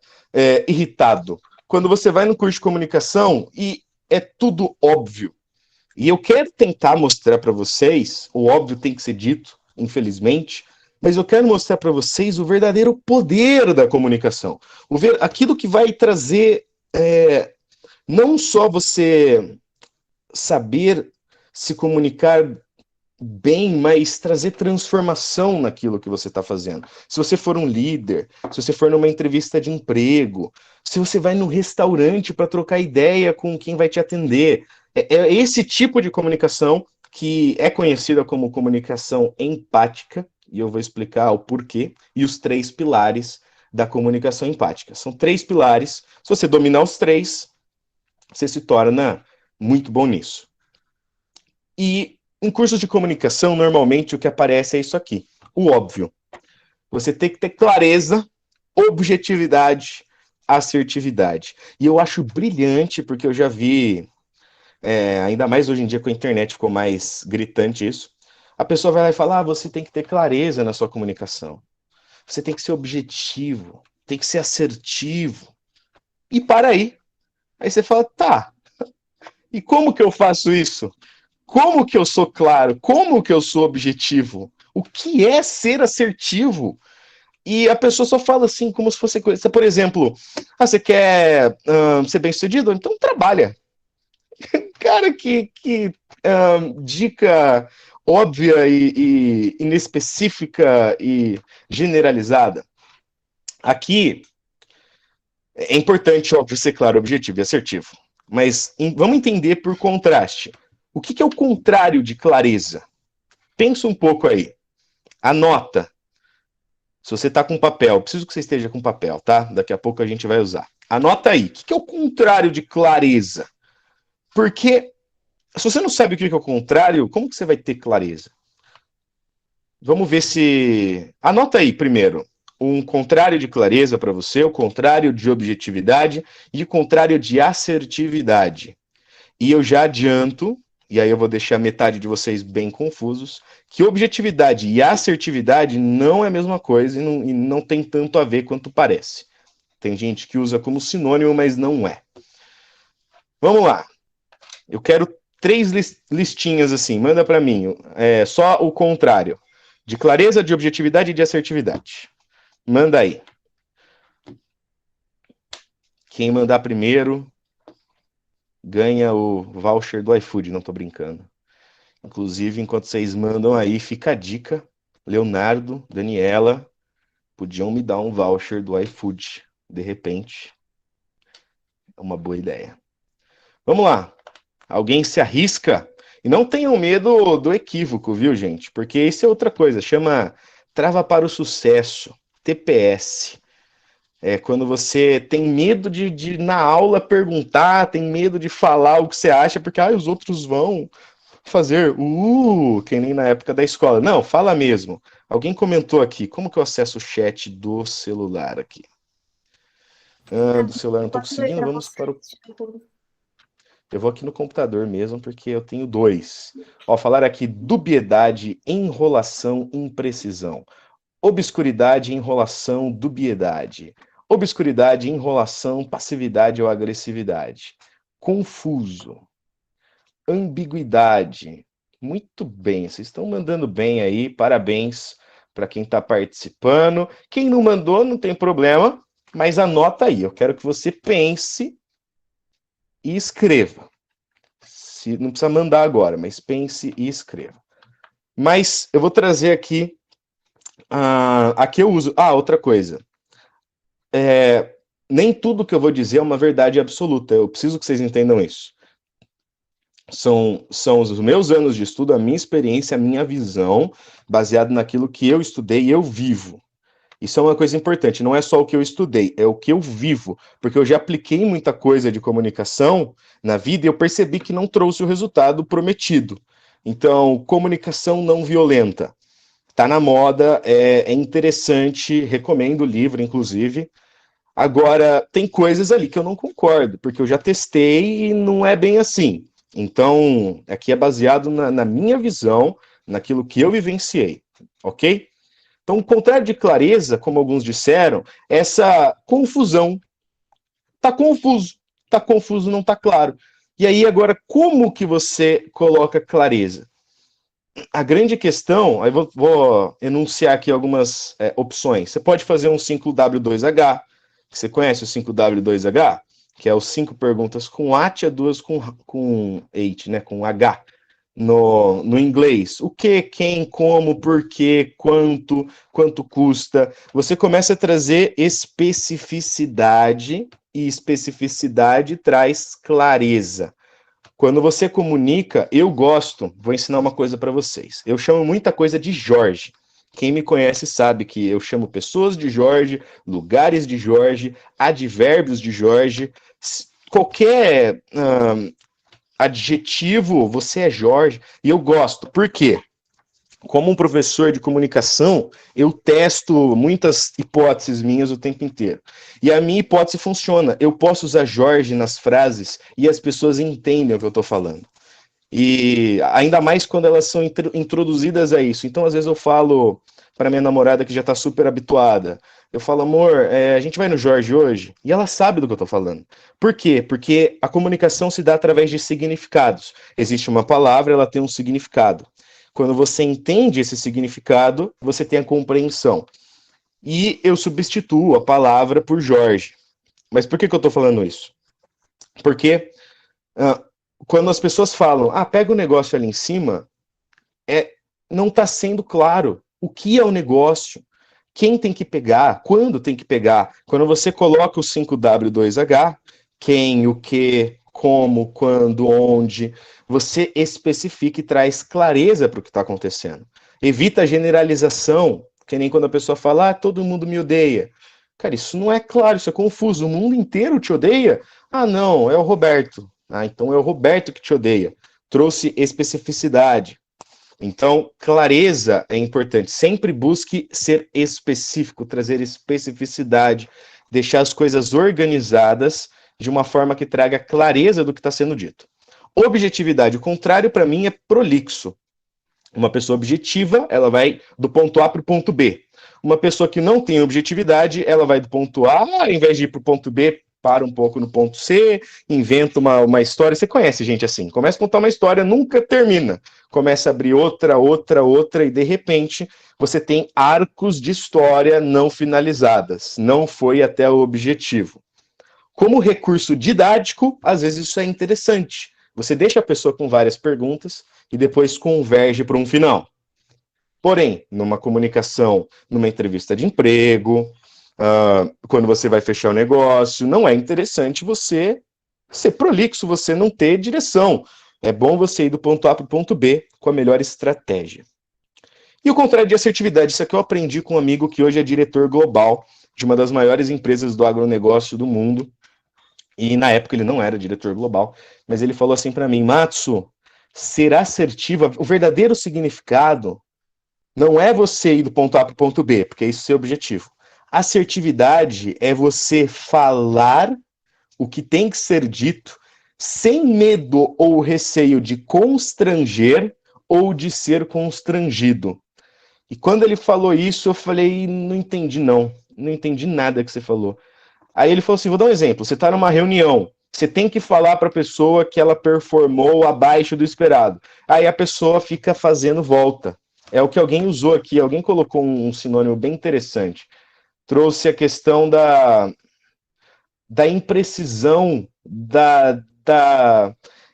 irritado. Quando você vai no curso de comunicação e é tudo óbvio. E eu quero tentar mostrar para vocês, o óbvio tem que ser dito, infelizmente, mas eu quero mostrar para vocês o verdadeiro poder da comunicação. Aquilo que vai trazer não só você saber se comunicar bem, mas trazer transformação naquilo que você está fazendo. Se você for um líder, se você for numa entrevista de emprego, se você vai no restaurante para trocar ideia com quem vai te atender, é esse tipo de comunicação que é conhecida como comunicação empática, e eu vou explicar o porquê, e os 3 pilares da comunicação empática. São 3 pilares, se você dominar os 3, você se torna muito bom nisso. E em cursos de comunicação, normalmente o que aparece é isso aqui, o óbvio. Você tem que ter clareza, objetividade, assertividade. E eu acho brilhante, porque eu já vi, ainda mais hoje em dia com a internet ficou mais gritante isso, a pessoa vai lá e fala, você tem que ter clareza na sua comunicação. Você tem que ser objetivo, tem que ser assertivo. E para aí. Aí você fala, tá, e como que eu faço isso? Como que eu sou claro? Como que eu sou objetivo? O que é ser assertivo? E a pessoa só fala assim, como se fosse coisa. Por exemplo, você quer ser bem-sucedido? Então trabalha. Cara, que dica óbvia e inespecífica e generalizada. Aqui é importante, óbvio, ser claro, objetivo e assertivo. Mas vamos entender por contraste. O que é o contrário de clareza? Pensa um pouco aí. Anota. Se você está com papel, preciso que você esteja com papel, tá? Daqui a pouco a gente vai usar. Anota aí. O que é o contrário de clareza? Porque se você não sabe o que é o contrário, como que você vai ter clareza? Vamos ver se... Anota aí primeiro. Um contrário de clareza para você, o contrário de objetividade e o contrário de assertividade. E eu já adianto, e aí eu vou deixar metade de vocês bem confusos, que objetividade e assertividade não é a mesma coisa e não tem tanto a ver quanto parece. Tem gente que usa como sinônimo, mas não é. Vamos lá. Eu quero 3 listinhas assim, manda para mim. Só o contrário. De clareza, de objetividade e de assertividade. Manda aí. Quem mandar primeiro ganha o voucher do iFood, não tô brincando. Inclusive, enquanto vocês mandam aí, fica a dica. Leonardo, Daniela, podiam me dar um voucher do iFood, de repente. É uma boa ideia. Vamos lá. Alguém se arrisca? E não tenham medo do equívoco, viu, gente? Porque isso é outra coisa. Chama Trava para o Sucesso, TPS. É quando você tem medo de na aula perguntar, tem medo de falar o que você acha, porque os outros vão fazer que nem na época da escola. Não, fala mesmo. Alguém comentou aqui, como que eu acesso o chat do celular aqui? Do celular não estou conseguindo, vamos para o... Eu vou aqui no computador mesmo, porque eu tenho 2. Falar aqui dubiedade, enrolação, imprecisão. Obscuridade, enrolação, dubiedade. Obscuridade, enrolação, passividade ou agressividade. Confuso. Ambiguidade. Muito bem, vocês estão mandando bem aí, parabéns para quem está participando. Quem não mandou, não tem problema, Mas anota aí, eu quero que você pense e escreva. Não precisa mandar agora, mas pense e escreva. Mas eu vou trazer aqui, aqui eu uso, outra coisa, nem tudo que eu vou dizer é uma verdade absoluta, eu preciso que vocês entendam isso. São os meus anos de estudo, a minha experiência, a minha visão, baseado naquilo que eu estudei e eu vivo. Isso é uma coisa importante, não é só o que eu estudei, é o que eu vivo, porque eu já apliquei muita coisa de comunicação na vida e eu percebi que não trouxe o resultado prometido. Então, comunicação não violenta. Tá na moda, é interessante, recomendo o livro, inclusive. Agora, tem coisas ali que eu não concordo, porque eu já testei e não é bem assim. Então, aqui é baseado na minha visão, naquilo que eu vivenciei, ok? Então, o contrário de clareza, como alguns disseram, é essa confusão. Tá confuso, não tá claro. E aí, agora, como que você coloca clareza? A grande questão, aí vou enunciar aqui algumas opções. Você pode fazer um 5W2H. Você conhece o 5W2H? Que é os 5 perguntas com at e 2 com H, né? Com H no inglês. O que, quem, como, por quê, quanto custa. Você começa a trazer especificidade e especificidade traz clareza. Quando você comunica, eu gosto, vou ensinar uma coisa para vocês. Eu chamo muita coisa de Jorge. Quem me conhece sabe que eu chamo pessoas de Jorge, lugares de Jorge, advérbios de Jorge, qualquer adjetivo, você é Jorge, e eu gosto. Por quê? Como um professor de comunicação, eu testo muitas hipóteses minhas o tempo inteiro. E a minha hipótese funciona. Eu posso usar Jorge nas frases e as pessoas entendem o que eu estou falando. E ainda mais quando elas são introduzidas a isso. Então, às vezes, eu falo para minha namorada que já está super habituada. Eu falo, amor, a gente vai no Jorge hoje? E ela sabe do que eu estou falando. Por quê? Porque a comunicação se dá através de significados. Existe uma palavra, ela tem um significado. Quando você entende esse significado, você tem a compreensão. E eu substituo a palavra por Jorge. Mas por que eu estou falando isso? Porque quando as pessoas falam, pega o negócio ali em cima, não está sendo claro o que é o negócio, quem tem que pegar, quando tem que pegar. Quando você coloca o 5W2H, quem, o que, como, quando, onde, você especifica e traz clareza para o que está acontecendo. Evita a generalização, que nem quando a pessoa fala, todo mundo me odeia. Cara, isso não é claro, isso é confuso. O mundo inteiro te odeia? Não, é o Roberto. Então é o Roberto que te odeia. Trouxe especificidade. Então, clareza é importante. Sempre busque ser específico, trazer especificidade, deixar as coisas organizadas de uma forma que traga clareza do que está sendo dito. Objetividade, o contrário para mim é prolixo. Uma pessoa objetiva, ela vai do ponto A para o ponto B. Uma pessoa que não tem objetividade, ela vai do ponto A, ao invés de ir para o ponto B, para um pouco no ponto C, inventa uma história. Você conhece gente assim, começa a contar uma história, nunca termina. Começa a abrir outra, e de repente você tem arcos de história não finalizadas. Não foi até o objetivo. Como recurso didático, às vezes isso é interessante. Você deixa a pessoa com várias perguntas e depois converge para um final. Porém, numa comunicação, numa entrevista de emprego, quando você vai fechar o negócio, não é interessante você ser prolixo, você não ter direção. É bom você ir do ponto A para o ponto B com a melhor estratégia. E o contrário de assertividade, isso aqui eu aprendi com um amigo que hoje é diretor global de uma das maiores empresas do agronegócio do mundo. E na época ele não era diretor global, mas ele falou assim para mim, Matsu, ser assertiva, o verdadeiro significado não é você ir do ponto A para o ponto B, porque isso é o seu objetivo. Assertividade é você falar o que tem que ser dito sem medo ou receio de constranger ou de ser constrangido. E quando ele falou isso, eu falei, não entendi nada que você falou. Aí ele falou assim, vou dar um exemplo, você está numa reunião, você tem que falar para a pessoa que ela performou abaixo do esperado. Aí a pessoa fica fazendo volta. É o que alguém usou aqui, alguém colocou um sinônimo bem interessante. trouxe a questão da imprecisão,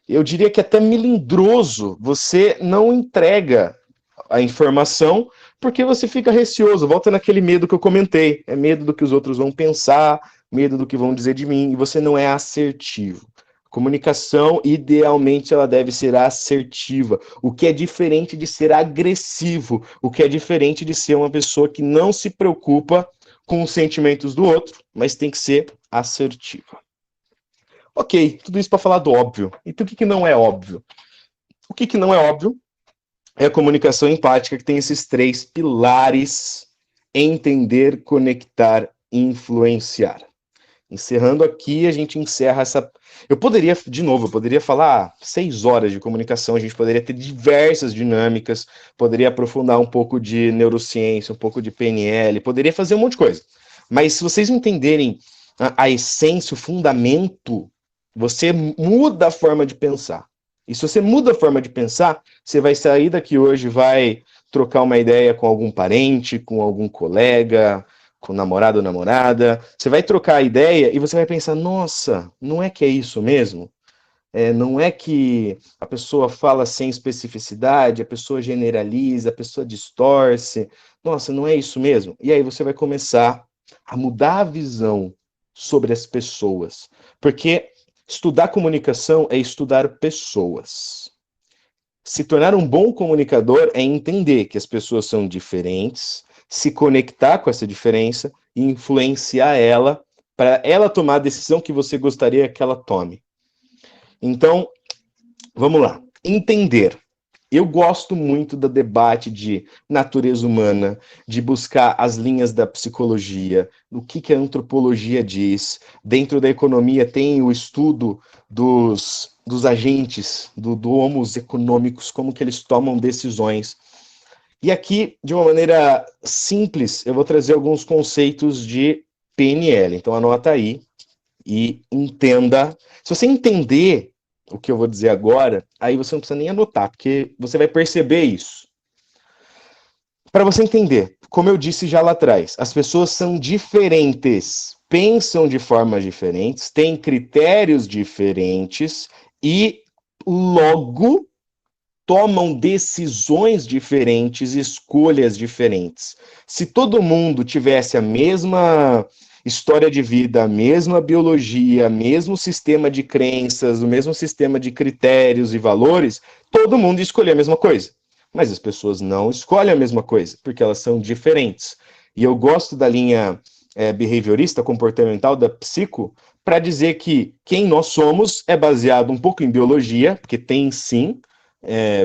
eu diria que até melindroso. Você não entrega a informação porque você fica receoso, volta naquele medo que eu comentei, é medo do que os outros vão pensar, medo do que vão dizer de mim, e você não é assertivo. Comunicação, idealmente, ela deve ser assertiva, o que é diferente de ser agressivo, o que é diferente de ser uma pessoa que não se preocupa com os sentimentos do outro, mas tem que ser assertiva. Ok, tudo isso para falar do óbvio. Então o que não é óbvio? O que não é óbvio é a comunicação empática, que tem esses 3 pilares: entender, conectar e influenciar. Encerrando aqui, a gente encerra essa... Eu poderia falar 6 horas de comunicação, a gente poderia ter diversas dinâmicas, poderia aprofundar um pouco de neurociência, um pouco de PNL, poderia fazer um monte de coisa. Mas se vocês entenderem a essência, o fundamento, você muda a forma de pensar. E se você muda a forma de pensar, você vai sair daqui hoje, vai trocar uma ideia com algum parente, com algum colega, com namorado ou namorada, você vai trocar a ideia e você vai pensar, nossa, não é que é isso mesmo? Não é que a pessoa fala sem especificidade, a pessoa generaliza, a pessoa distorce, nossa, não é isso mesmo? E aí você vai começar a mudar a visão sobre as pessoas, porque estudar comunicação é estudar pessoas. Se tornar um bom comunicador é entender que as pessoas são diferentes, se conectar com essa diferença e influenciar ela para ela tomar a decisão que você gostaria que ela tome. Então, vamos lá. Entender. Eu gosto muito do debate de natureza humana, de buscar as linhas da psicologia, o que a antropologia diz. Dentro da economia tem o estudo dos agentes, do homos econômicos, como que eles tomam decisões. E aqui, de uma maneira simples, eu vou trazer alguns conceitos de PNL. Então, anota aí e entenda. Se você entender o que eu vou dizer agora, aí você não precisa nem anotar, porque você vai perceber isso. Para você entender, como eu disse já lá atrás, as pessoas são diferentes, pensam de formas diferentes, têm critérios diferentes e logo tomam decisões diferentes, escolhas diferentes. Se todo mundo tivesse a mesma história de vida, a mesma biologia, mesmo sistema de crenças, o mesmo sistema de critérios e valores, todo mundo ia escolher a mesma coisa. Mas as pessoas não escolhem a mesma coisa, porque elas são diferentes. E eu gosto da linha behaviorista, comportamental, da psico, para dizer que quem nós somos é baseado um pouco em biologia, porque tem sim,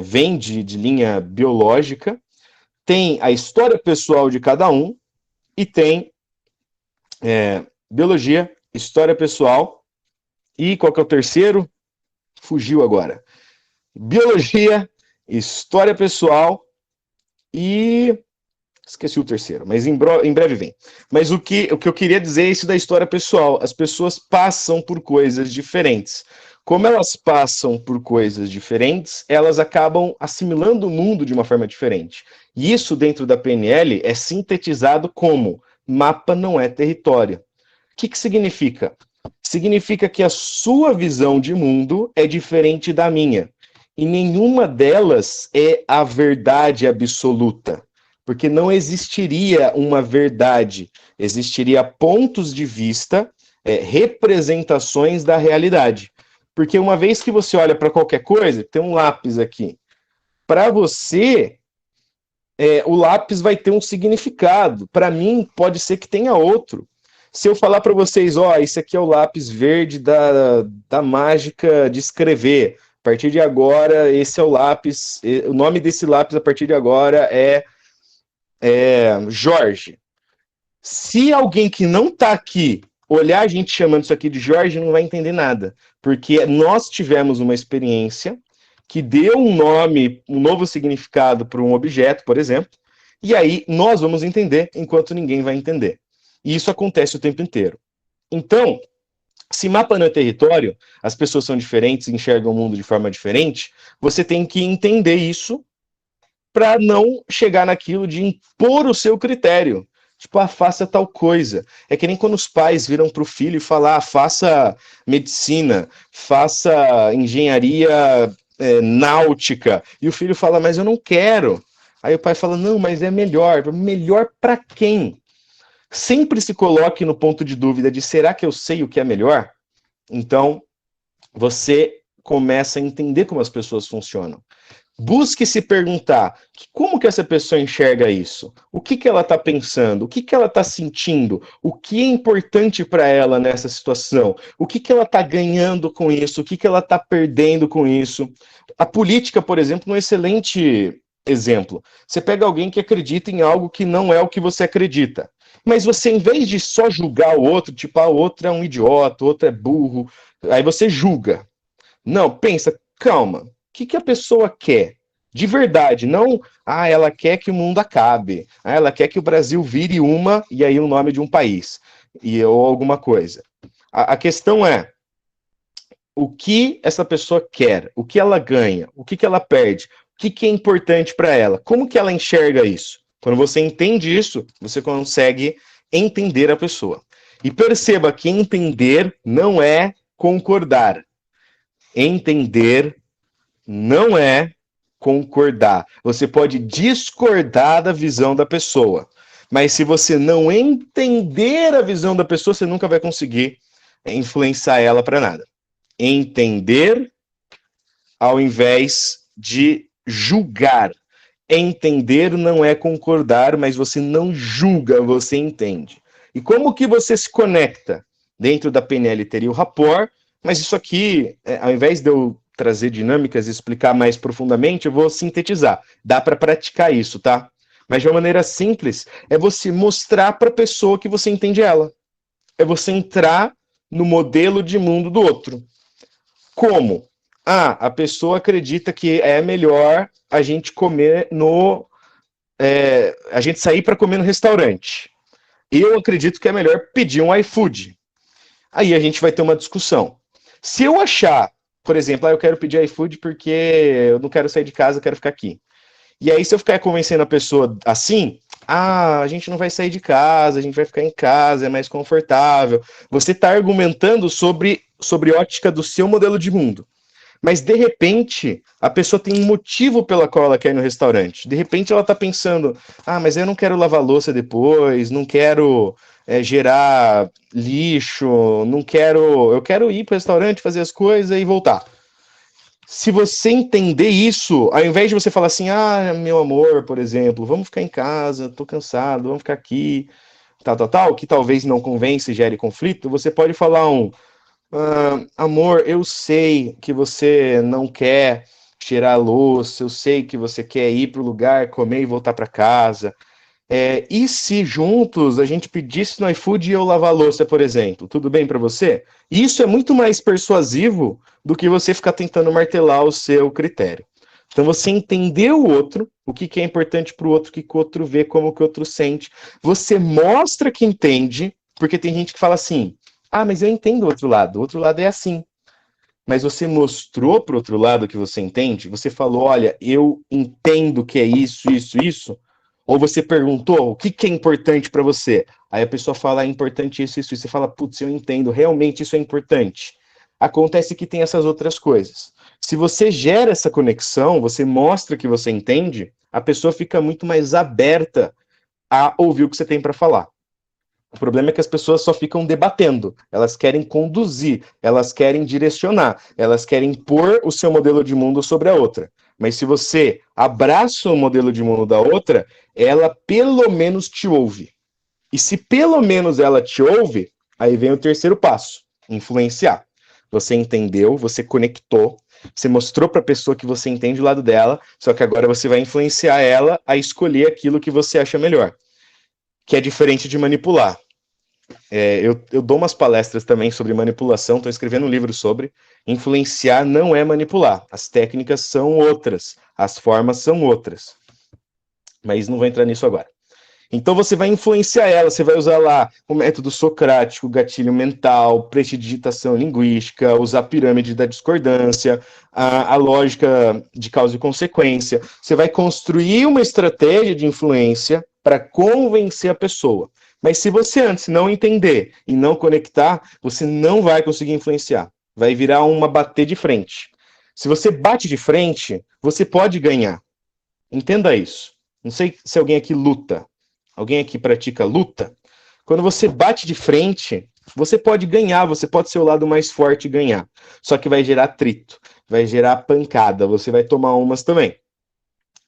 vem de linha biológica, tem a história pessoal de cada um e tem biologia, história pessoal e qual que é o terceiro? Fugiu agora. Biologia, história pessoal e... esqueci o terceiro, mas em breve vem. Mas o que eu queria dizer é isso da história pessoal. As pessoas passam por coisas diferentes. Como elas passam por coisas diferentes, elas acabam assimilando o mundo de uma forma diferente. E isso, dentro da PNL, é sintetizado como mapa não é território. O que significa? Significa que a sua visão de mundo é diferente da minha. E nenhuma delas é a verdade absoluta. Porque não existiria uma verdade, existiria pontos de vista, representações da realidade. Porque uma vez que você olha para qualquer coisa, tem um lápis aqui. Para você, o lápis vai ter um significado. Para mim, pode ser que tenha outro. Se eu falar para vocês, esse aqui é o lápis verde da mágica de escrever. A partir de agora, esse é o lápis. O nome desse lápis, a partir de agora, é Jorge. Se alguém que não está aqui olhar a gente chamando isso aqui de Jorge, não vai entender nada. Porque nós tivemos uma experiência que deu um nome, um novo significado para um objeto, por exemplo, e aí nós vamos entender enquanto ninguém vai entender. E isso acontece o tempo inteiro. Então, se mapa não é território, as pessoas são diferentes, enxergam o mundo de forma diferente, você tem que entender isso para não chegar naquilo de impor o seu critério, Tipo, faça tal coisa. É que nem quando os pais viram para o filho e falar, faça medicina, faça engenharia náutica. E o filho fala, mas eu não quero. Aí o pai fala, não, mas é melhor. Melhor para quem? Sempre se coloque no ponto de dúvida de, será que eu sei o que é melhor? Então, você começa a entender como as pessoas funcionam. Busque se perguntar como que essa pessoa enxerga isso, o que ela está pensando, o que ela está sentindo, o que é importante para ela nessa situação, o que ela está ganhando com isso, o que ela está perdendo com isso. A política, por exemplo, é um excelente exemplo. Você pega alguém que acredita em algo que não é o que você acredita, mas você, em vez de só julgar o outro, tipo, o outro é um idiota, o outro é burro, aí você julga. Não, pensa, calma, que a pessoa quer? De verdade, não, ela quer que o mundo acabe, ela quer que o Brasil vire uma, e aí o nome de um país, ou alguma coisa. A questão é, o que essa pessoa quer, o que ela ganha, o que ela perde, o que é importante para ela, como que ela enxerga isso? Quando você entende isso, você consegue entender a pessoa. E perceba que entender não é concordar. Entender não é concordar. Você pode discordar da visão da pessoa, mas se você não entender a visão da pessoa, você nunca vai conseguir influenciar ela para nada. Entender ao invés de julgar. Entender não é concordar, mas você não julga, você entende. E como que você se conecta? Dentro da PNL teria o rapport, mas isso aqui, ao invés de eu trazer dinâmicas e explicar mais profundamente, eu vou sintetizar. Dá para praticar isso, tá? Mas de uma maneira simples, é você mostrar para a pessoa que você entende ela. É você entrar no modelo de mundo do outro. Como? A pessoa acredita que é melhor a gente comer a gente sair para comer no restaurante. Eu acredito que é melhor pedir um iFood. Aí a gente vai ter uma discussão. Se eu achar, por exemplo, eu quero pedir iFood porque eu não quero sair de casa, eu quero ficar aqui. E aí, se eu ficar convencendo a pessoa assim, a gente não vai sair de casa, a gente vai ficar em casa, é mais confortável. Você está argumentando sobre ótica do seu modelo de mundo. Mas, de repente, a pessoa tem um motivo pela qual ela quer ir no restaurante. De repente, ela está pensando, mas eu não quero lavar louça depois, não quero gerar lixo, não quero... Eu quero ir para o restaurante, fazer as coisas e voltar. Se você entender isso, ao invés de você falar assim, meu amor, por exemplo, vamos ficar em casa, tô cansado, vamos ficar aqui, tal, que talvez não convence e gere conflito, você pode falar amor, eu sei que você não quer tirar a louça, eu sei que você quer ir para o lugar, comer e voltar para casa. E se juntos a gente pedisse no iFood e eu lavar a louça, por exemplo, tudo bem para você? Isso é muito mais persuasivo do que você ficar tentando martelar o seu critério. Então você entender o outro, o que é importante para o outro, o que o outro vê, como que o outro sente. Você mostra que entende, porque tem gente que fala assim, mas eu entendo o outro lado é assim. Mas você mostrou para o outro lado que você entende? Você falou, olha, eu entendo que é isso. Ou você perguntou, o que é importante para você? Aí a pessoa fala, é importante isso. Você fala, putz, eu entendo, realmente isso é importante. Acontece que tem essas outras coisas. Se você gera essa conexão, você mostra que você entende, a pessoa fica muito mais aberta a ouvir o que você tem para falar. O problema é que as pessoas só ficam debatendo, elas querem conduzir, elas querem direcionar, elas querem pôr o seu modelo de mundo sobre a outra. Mas se você abraça o modelo de mundo da outra, ela pelo menos te ouve. E se pelo menos ela te ouve, aí vem o terceiro passo, influenciar. Você entendeu, você conectou, você mostrou para a pessoa que você entende o lado dela, só que agora você vai influenciar ela a escolher aquilo que você acha melhor, que é diferente de manipular. Eu dou umas palestras também sobre manipulação, estou escrevendo um livro sobre. Influenciar não é manipular, as técnicas são outras, as formas são outras. Mas não vou entrar nisso agora. Então você vai influenciar ela, você vai usar lá o método socrático, gatilho mental, prestidigitação linguística, usar a pirâmide da discordância, a lógica de causa e consequência. Você vai construir uma estratégia de influência para convencer a pessoa. Mas se você antes não entender e não conectar, você não vai conseguir influenciar. Vai virar uma bater de frente. Se você bate de frente, você pode ganhar. Entenda isso. Não sei se alguém aqui luta. Alguém aqui pratica luta? Quando você bate de frente, você pode ganhar, você pode ser o lado mais forte e ganhar. Só que vai gerar atrito, vai gerar pancada, você vai tomar umas também.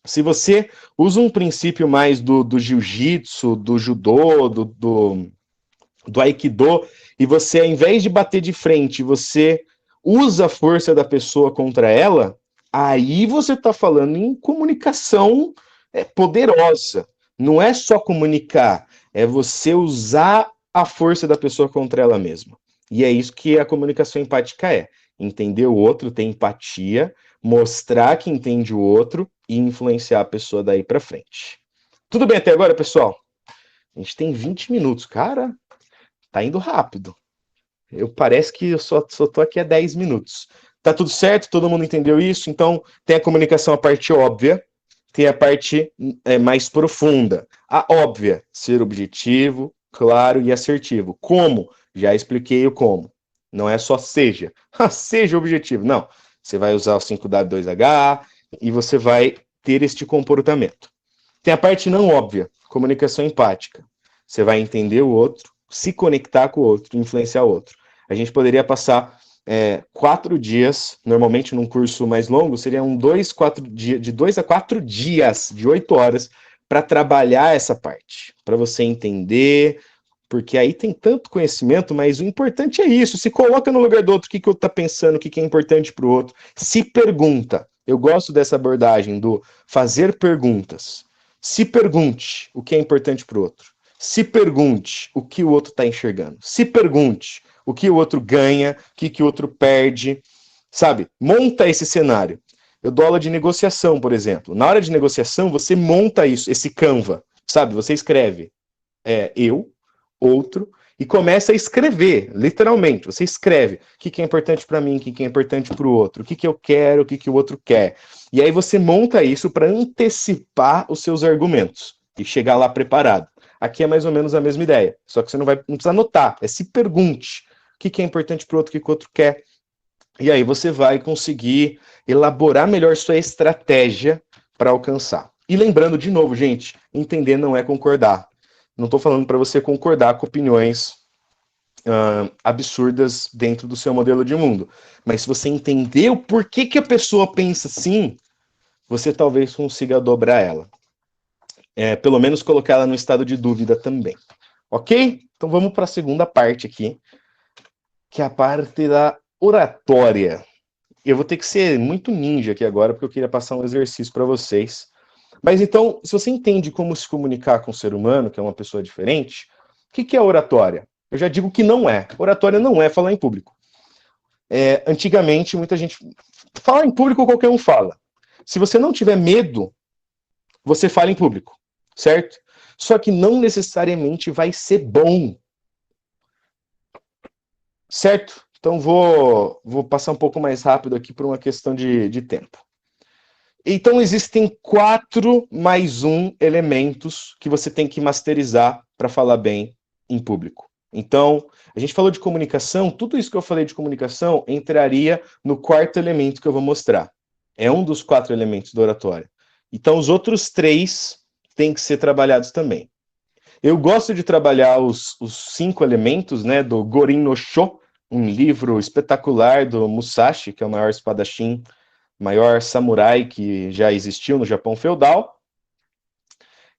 Se você usa um princípio mais do jiu-jitsu, do judô, do aikido, e você, ao invés de bater de frente, você usa a força da pessoa contra ela, aí você está falando em comunicação poderosa. Não é só comunicar, é você usar a força da pessoa contra ela mesma. E é isso que a comunicação empática é. Entender o outro, ter empatia, mostrar que entende o outro e influenciar a pessoa daí para frente. Tudo bem até agora, pessoal? A gente tem 20 minutos. Cara, tá indo rápido. Parece que eu só tô aqui há 10 minutos. Tá tudo certo? Todo mundo entendeu isso? Então, tem a comunicação, a parte óbvia, tem a parte mais profunda. A óbvia, ser objetivo, claro e assertivo. Como? Já expliquei o como. Não é só seja. Seja objetivo. Não. Você vai usar o 5W2H e você vai ter este comportamento. Tem a parte não óbvia, comunicação empática. Você vai entender o outro, se conectar com o outro, influenciar o outro. A gente poderia passar 4 dias, normalmente num curso mais longo, seriam 2 a 4 dias, de 8 horas, para trabalhar essa parte, para você entender, porque aí tem tanto conhecimento, mas o importante é isso, se coloca no lugar do outro, o que o outro está pensando, o que é importante para o outro, se pergunta. Eu gosto dessa abordagem do fazer perguntas. Se pergunte o que é importante para o outro. Se pergunte o que o outro está enxergando. Se pergunte o que o outro ganha, o que o outro perde. Sabe? Monta esse cenário. Eu dou aula de negociação, por exemplo. Na hora de negociação, você monta isso, esse Canva. Sabe? Você escreve eu, outro, e começa a escrever, literalmente. Você escreve o que é importante para mim, o que é importante para o outro, o que eu quero, o que o outro quer. E aí você monta isso para antecipar os seus argumentos e chegar lá preparado. Aqui é mais ou menos a mesma ideia, só que você não precisa anotar, se pergunte o que é importante para o outro, o que o outro quer. E aí você vai conseguir elaborar melhor sua estratégia para alcançar. E lembrando, de novo, gente, entender não é concordar. Não estou falando para você concordar com opiniões absurdas dentro do seu modelo de mundo. Mas se você entender o porquê que a pessoa pensa assim, você talvez consiga dobrar ela. Pelo menos colocar ela no estado de dúvida também. Ok? Então vamos para a segunda parte aqui, que é a parte da oratória. Eu vou ter que ser muito ninja aqui agora, porque eu queria passar um exercício para vocês. Mas então, se você entende como se comunicar com o ser humano, que é uma pessoa diferente, o que é oratória? Eu já digo que não é. Oratória não é falar em público. Antigamente, muita gente... Falar em público, qualquer um fala. Se você não tiver medo, você fala em público, certo? Só que não necessariamente vai ser bom. Certo? Então vou passar um pouco mais rápido aqui por uma questão de tempo. Então existem 4 mais 1 elementos que você tem que masterizar para falar bem em público. Então, a gente falou de comunicação, tudo isso que eu falei de comunicação entraria no 4º elemento que eu vou mostrar. É um dos 4 elementos da oratória. Então, os outros 3 têm que ser trabalhados também. Eu gosto de trabalhar os 5 elementos, né, do Gorin no Sho, um livro espetacular do Musashi, que é o maior espadachim, maior samurai que já existiu no Japão feudal.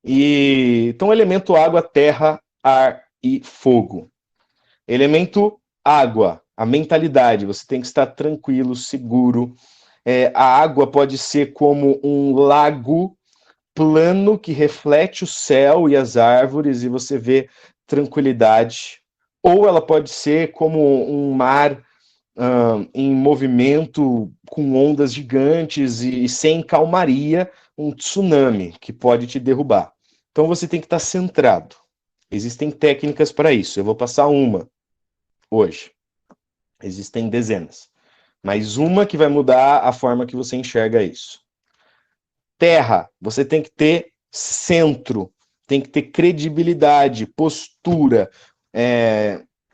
Então, elemento água, terra, ar e fogo. Elemento água, a mentalidade, você tem que estar tranquilo, seguro. A água pode ser como um lago plano que reflete o céu e as árvores e você vê tranquilidade. Ou ela pode ser como um mar em movimento, com ondas gigantes e sem calmaria, um tsunami que pode te derrubar. Então você tem que estar centrado. Existem técnicas para isso. Eu vou passar uma hoje. Existem dezenas. Mas uma que vai mudar a forma que você enxerga isso. Terra, você tem que ter centro. tem que ter credibilidade, postura.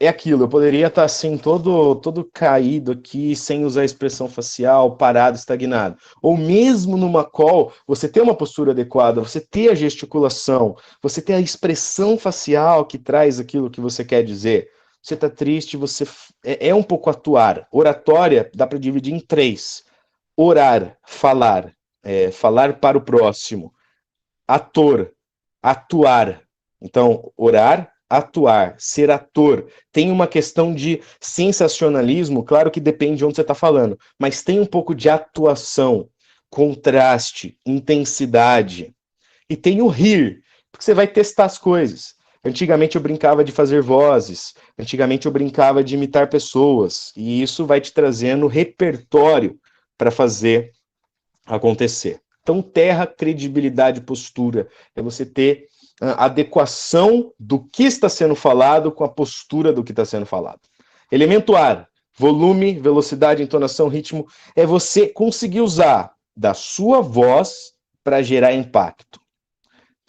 É aquilo, eu poderia estar assim, todo caído aqui, sem usar a expressão facial, parado, estagnado. Ou mesmo numa call, você ter uma postura adequada, você ter a gesticulação, você ter a expressão facial que traz aquilo que você quer dizer. Você está triste, você é um pouco atuar. Oratória dá para dividir em três: orar, falar, falar para o próximo. Ator, atuar. Então, orar, atuar, ser ator. Tem uma questão de sensacionalismo, claro que depende de onde você está falando, mas tem um pouco de atuação, contraste, intensidade. E tem o rir, porque você vai testar as coisas. Antigamente eu brincava de fazer vozes, antigamente eu brincava de imitar pessoas, e isso vai te trazendo repertório para fazer acontecer. Então, terra, credibilidade, postura. É você ter adequação do que está sendo falado com a postura do que está sendo falado. Elemento ar, volume, velocidade, entonação, ritmo, é você conseguir usar da sua voz para gerar impacto.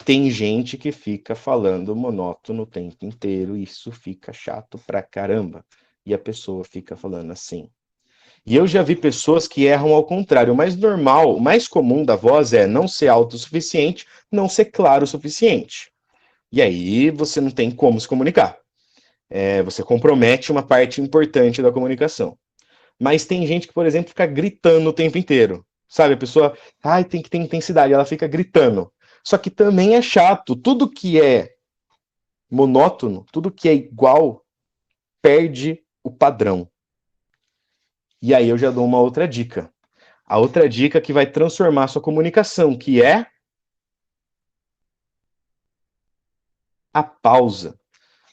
Tem gente que fica falando monótono o tempo inteiro, e isso fica chato pra caramba. E a pessoa fica falando assim. E eu já vi pessoas que erram ao contrário. O mais normal, o mais comum da voz é não ser autossuficiente, não ser claro o suficiente. E aí você não tem como se comunicar. Você compromete uma parte importante da comunicação. Mas tem gente que, por exemplo, fica gritando o tempo inteiro. Sabe, a pessoa, tem que ter intensidade, ela fica gritando. Só que também é chato. Tudo que é monótono, tudo que é igual, perde o padrão. E aí eu já dou uma outra dica. A outra dica que vai transformar a sua comunicação, que é a pausa.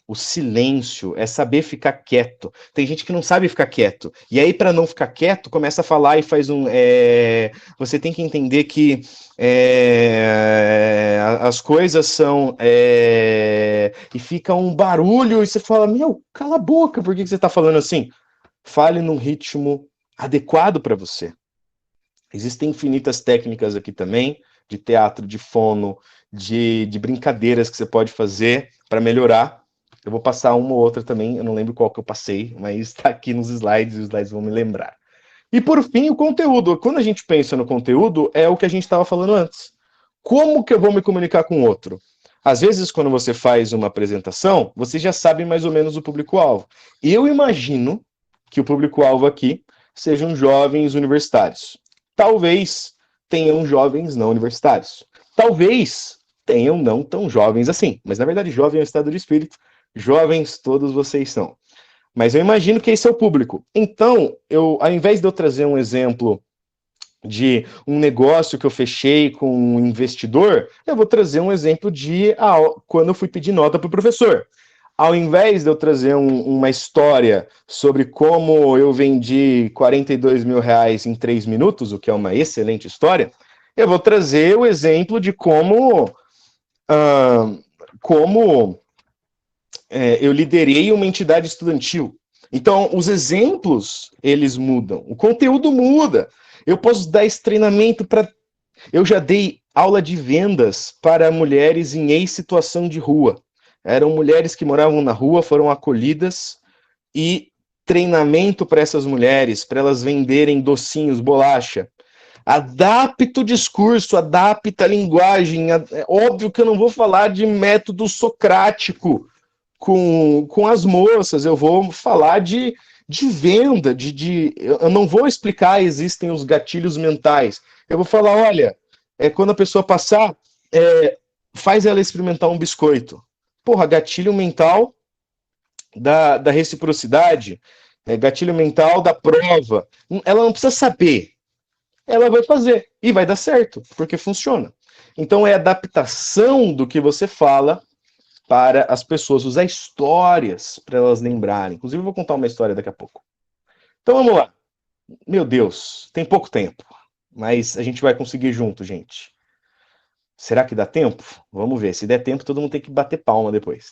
O silêncio, é saber ficar quieto. Tem gente que não sabe ficar quieto. E aí, para não ficar quieto, começa a falar e faz um. Você tem que entender que as coisas são. E fica um barulho, e você fala: Meu, cala a boca, por que você está falando assim? Fale num ritmo adequado para você. Existem infinitas técnicas aqui também, de teatro, de fono, de brincadeiras que você pode fazer para melhorar. Eu vou passar uma ou outra também, eu não lembro qual que eu passei, mas está aqui nos slides e os slides vão me lembrar. E por fim, o conteúdo. Quando a gente pensa no conteúdo, é o que a gente estava falando antes. Como que eu vou me comunicar com o outro? Às vezes, quando você faz uma apresentação, você já sabe mais ou menos o público-alvo. Eu imagino que o público-alvo aqui sejam jovens universitários. Talvez tenham jovens não universitários. Talvez tenham não tão jovens assim. Mas, na verdade, jovem é um estado de espírito. Jovens todos vocês são. Mas eu imagino que esse é o público. Então, ao invés de eu trazer um exemplo de um negócio que eu fechei com um investidor, eu vou trazer um exemplo de quando eu fui pedir nota para o professor. Ao invés de eu trazer uma história sobre como eu vendi 42 mil reais em 3 minutos, o que é uma excelente história, eu vou trazer o exemplo de como eu liderei uma entidade estudantil. Então, os exemplos, eles mudam. O conteúdo muda. Eu posso dar esse treinamento para... Eu já dei aula de vendas para mulheres em ex-situação de rua. Eram mulheres que moravam na rua, foram acolhidas, e treinamento para essas mulheres, para elas venderem docinhos, bolacha. Adapta o discurso, adapta a linguagem. É óbvio que eu não vou falar de método socrático com as moças, eu vou falar de venda, eu não vou explicar, existem os gatilhos mentais. Eu vou falar, olha, quando a pessoa passar, faz ela experimentar um biscoito. Porra, gatilho mental da reciprocidade, gatilho mental da prova. Ela não precisa saber, ela vai fazer e vai dar certo, porque funciona. Então é adaptação do que você fala para as pessoas, usar histórias para elas lembrarem. Inclusive, eu vou contar uma história daqui a pouco. Então vamos lá. Meu Deus, tem pouco tempo, mas a gente vai conseguir junto, gente. Será que dá tempo? Vamos ver. Se der tempo, todo mundo tem que bater palma depois.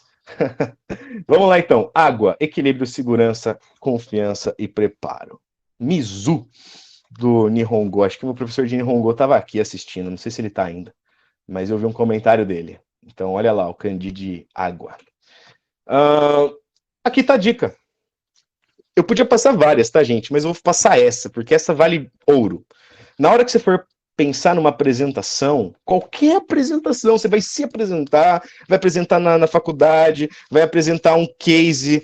Vamos lá então. Água, equilíbrio, segurança, confiança e preparo. Mizu, do Nihongo. Acho que o meu professor de Nihongo estava aqui assistindo. Não sei se ele está ainda, mas eu vi um comentário dele. Então, olha lá, o Candide Água. Aqui tá a dica. Eu podia passar várias, tá, gente? Mas eu vou passar essa, porque essa vale ouro. Na hora que você for pensar numa apresentação, qualquer apresentação, você vai se apresentar, vai apresentar na faculdade, vai apresentar um case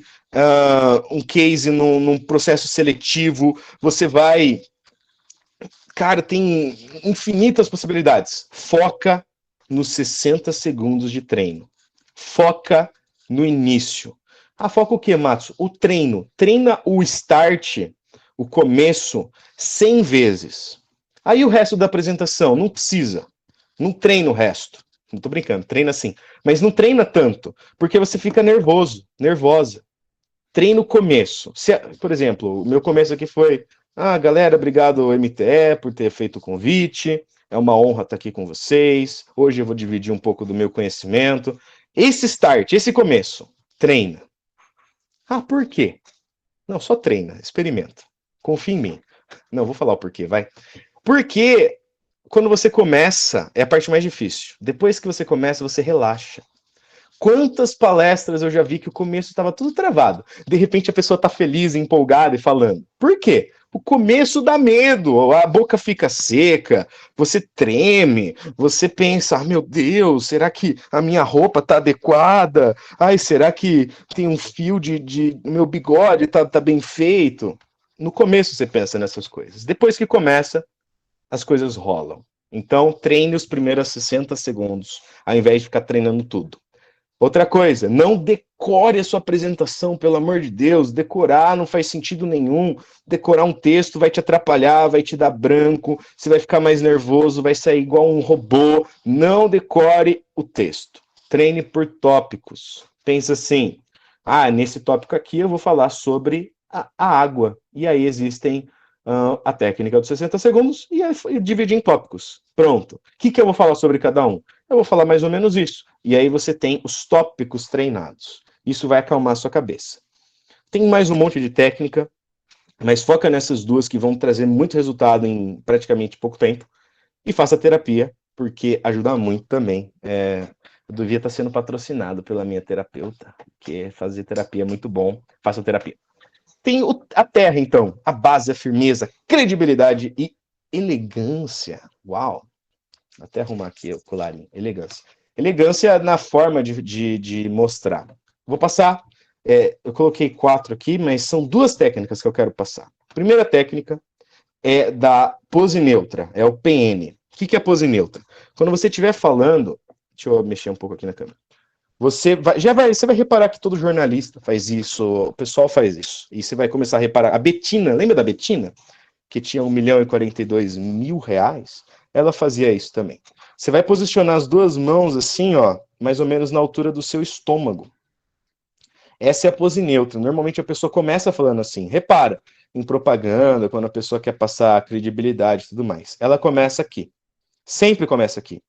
num processo seletivo, você vai. Cara, tem infinitas possibilidades. Foca nos 60 segundos de treino. Foca no início. Foca o que, Matos? O treino. Treina o start, o começo, 100 vezes. Aí o resto da apresentação, não precisa. Não treina o resto. Não tô brincando, treina sim. Mas não treina tanto, porque você fica nervoso, nervosa. Treina o começo. Por exemplo, o meu começo aqui foi: galera, obrigado MTE por ter feito o convite. É uma honra estar aqui com vocês. Hoje eu vou dividir um pouco do meu conhecimento. Esse start, esse começo, treina. Por quê? Não, só treina, experimenta. Confia em mim. Não, vou falar o porquê, vai. Porque quando você começa, é a parte mais difícil. Depois que você começa, você relaxa. Quantas palestras eu já vi que o começo estava tudo travado. De repente a pessoa está feliz, empolgada e falando. Por quê? O começo dá medo, a boca fica seca, você treme, você pensa: meu Deus, será que a minha roupa está adequada? Será que tem um fio de meu bigode tá bem feito? No começo você pensa nessas coisas. Depois que começa, as coisas rolam. Então, treine os primeiros 60 segundos, ao invés de ficar treinando tudo. Outra coisa, não decore a sua apresentação, pelo amor de Deus. Decorar não faz sentido nenhum. Decorar um texto vai te atrapalhar, vai te dar branco, você vai ficar mais nervoso, vai sair igual um robô. Não decore o texto. Treine por tópicos. Pensa assim: nesse tópico aqui eu vou falar sobre a água. E aí existem a técnica dos 60 segundos e dividir em tópicos. Pronto. O que eu vou falar sobre cada um? Eu vou falar mais ou menos isso. E aí você tem os tópicos treinados. Isso vai acalmar a sua cabeça. Tem mais um monte de técnica, mas foca nessas duas que vão trazer muito resultado em praticamente pouco tempo. E faça terapia, porque ajuda muito também. Eu devia estar sendo patrocinado pela minha terapeuta, porque fazer terapia é muito bom. Faça terapia. Tem a terra, então. A base, a firmeza, credibilidade e elegância. Uau! Até arrumar aqui o colarinho. Elegância. Elegância na forma de mostrar. Vou passar. Eu coloquei 4 aqui, mas são 2 técnicas que eu quero passar. A primeira técnica é da pose neutra, é o PN. O que é pose neutra? Quando você estiver falando, deixa eu mexer um pouco aqui na câmera. Você vai reparar que todo jornalista faz isso, o pessoal faz isso. E você vai começar a reparar. A Betina, lembra da Betina? Que tinha 1.042.000 reais? Ela fazia isso também. Você vai posicionar as 2 mãos assim, ó, mais ou menos na altura do seu estômago. Essa é a pose neutra. Normalmente a pessoa começa falando assim. Repara, em propaganda, quando a pessoa quer passar credibilidade e tudo mais. Ela começa aqui. Sempre começa aqui.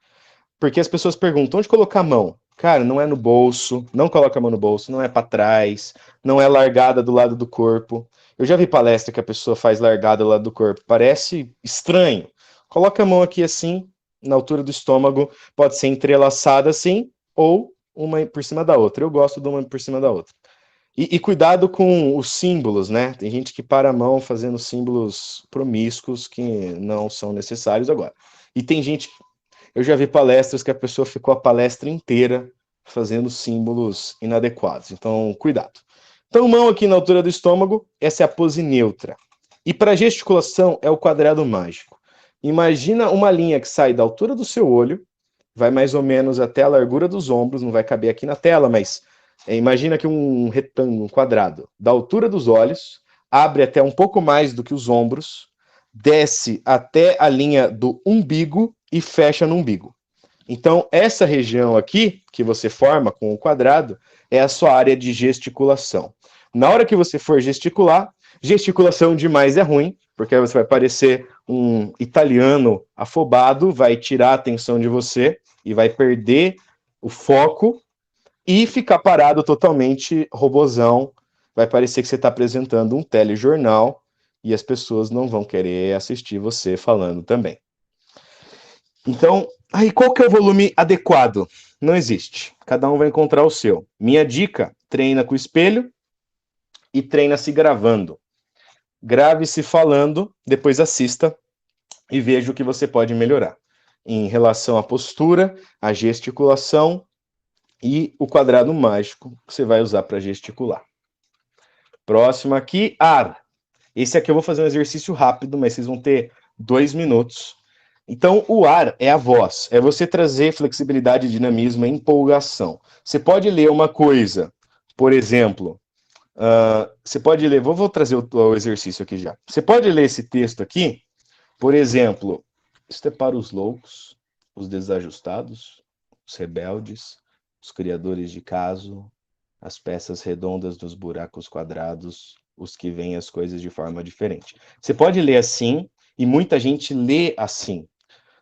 Porque as pessoas perguntam: onde colocar a mão? Cara, não é no bolso, não coloca a mão no bolso, não é para trás, não é largada do lado do corpo. Eu já vi palestra que a pessoa faz largada do lado do corpo, parece estranho. Coloca a mão aqui assim, na altura do estômago, pode ser entrelaçada assim, ou uma por cima da outra. Eu gosto de uma por cima da outra. E cuidado com os símbolos, né? Tem gente que para a mão fazendo símbolos promíscuos que não são necessários agora. E tem gente. Eu já vi palestras que a pessoa ficou a palestra inteira fazendo símbolos inadequados. Então, cuidado. Então, mão aqui na altura do estômago, essa é a pose neutra. E para gesticulação é o quadrado mágico. Imagina uma linha que sai da altura do seu olho, vai mais ou menos até a largura dos ombros, não vai caber aqui na tela, mas imagina que um retângulo, um quadrado, da altura dos olhos, abre até um pouco mais do que os ombros, desce até a linha do umbigo e fecha no umbigo. Então, essa região aqui, que você forma com o quadrado, é a sua área de gesticulação. Na hora que você for gesticular, gesticulação demais é ruim, porque aí você vai parecer um italiano afobado, vai tirar a atenção de você e vai perder o foco e ficar parado totalmente robozão. Vai parecer que você está apresentando um telejornal e as pessoas não vão querer assistir você falando também. Então, aí qual que é o volume adequado? Não existe. Cada um vai encontrar o seu. Minha dica: treina com o espelho e treina se gravando. Grave-se falando, depois assista e veja o que você pode melhorar em relação à postura, à gesticulação e o quadrado mágico que você vai usar para gesticular. Próximo aqui, ar. Esse aqui eu vou fazer um exercício rápido, mas vocês vão ter 2 minutos. Então, o ar é a voz, é você trazer flexibilidade, dinamismo e empolgação. Você pode ler uma coisa, por exemplo, você pode ler, vou trazer o exercício aqui já. Você pode ler esse texto aqui, por exemplo, isto é para os loucos, os desajustados, os rebeldes, os criadores de caso, as peças redondas dos buracos quadrados, os que veem as coisas de forma diferente. Você pode ler assim, e muita gente lê assim.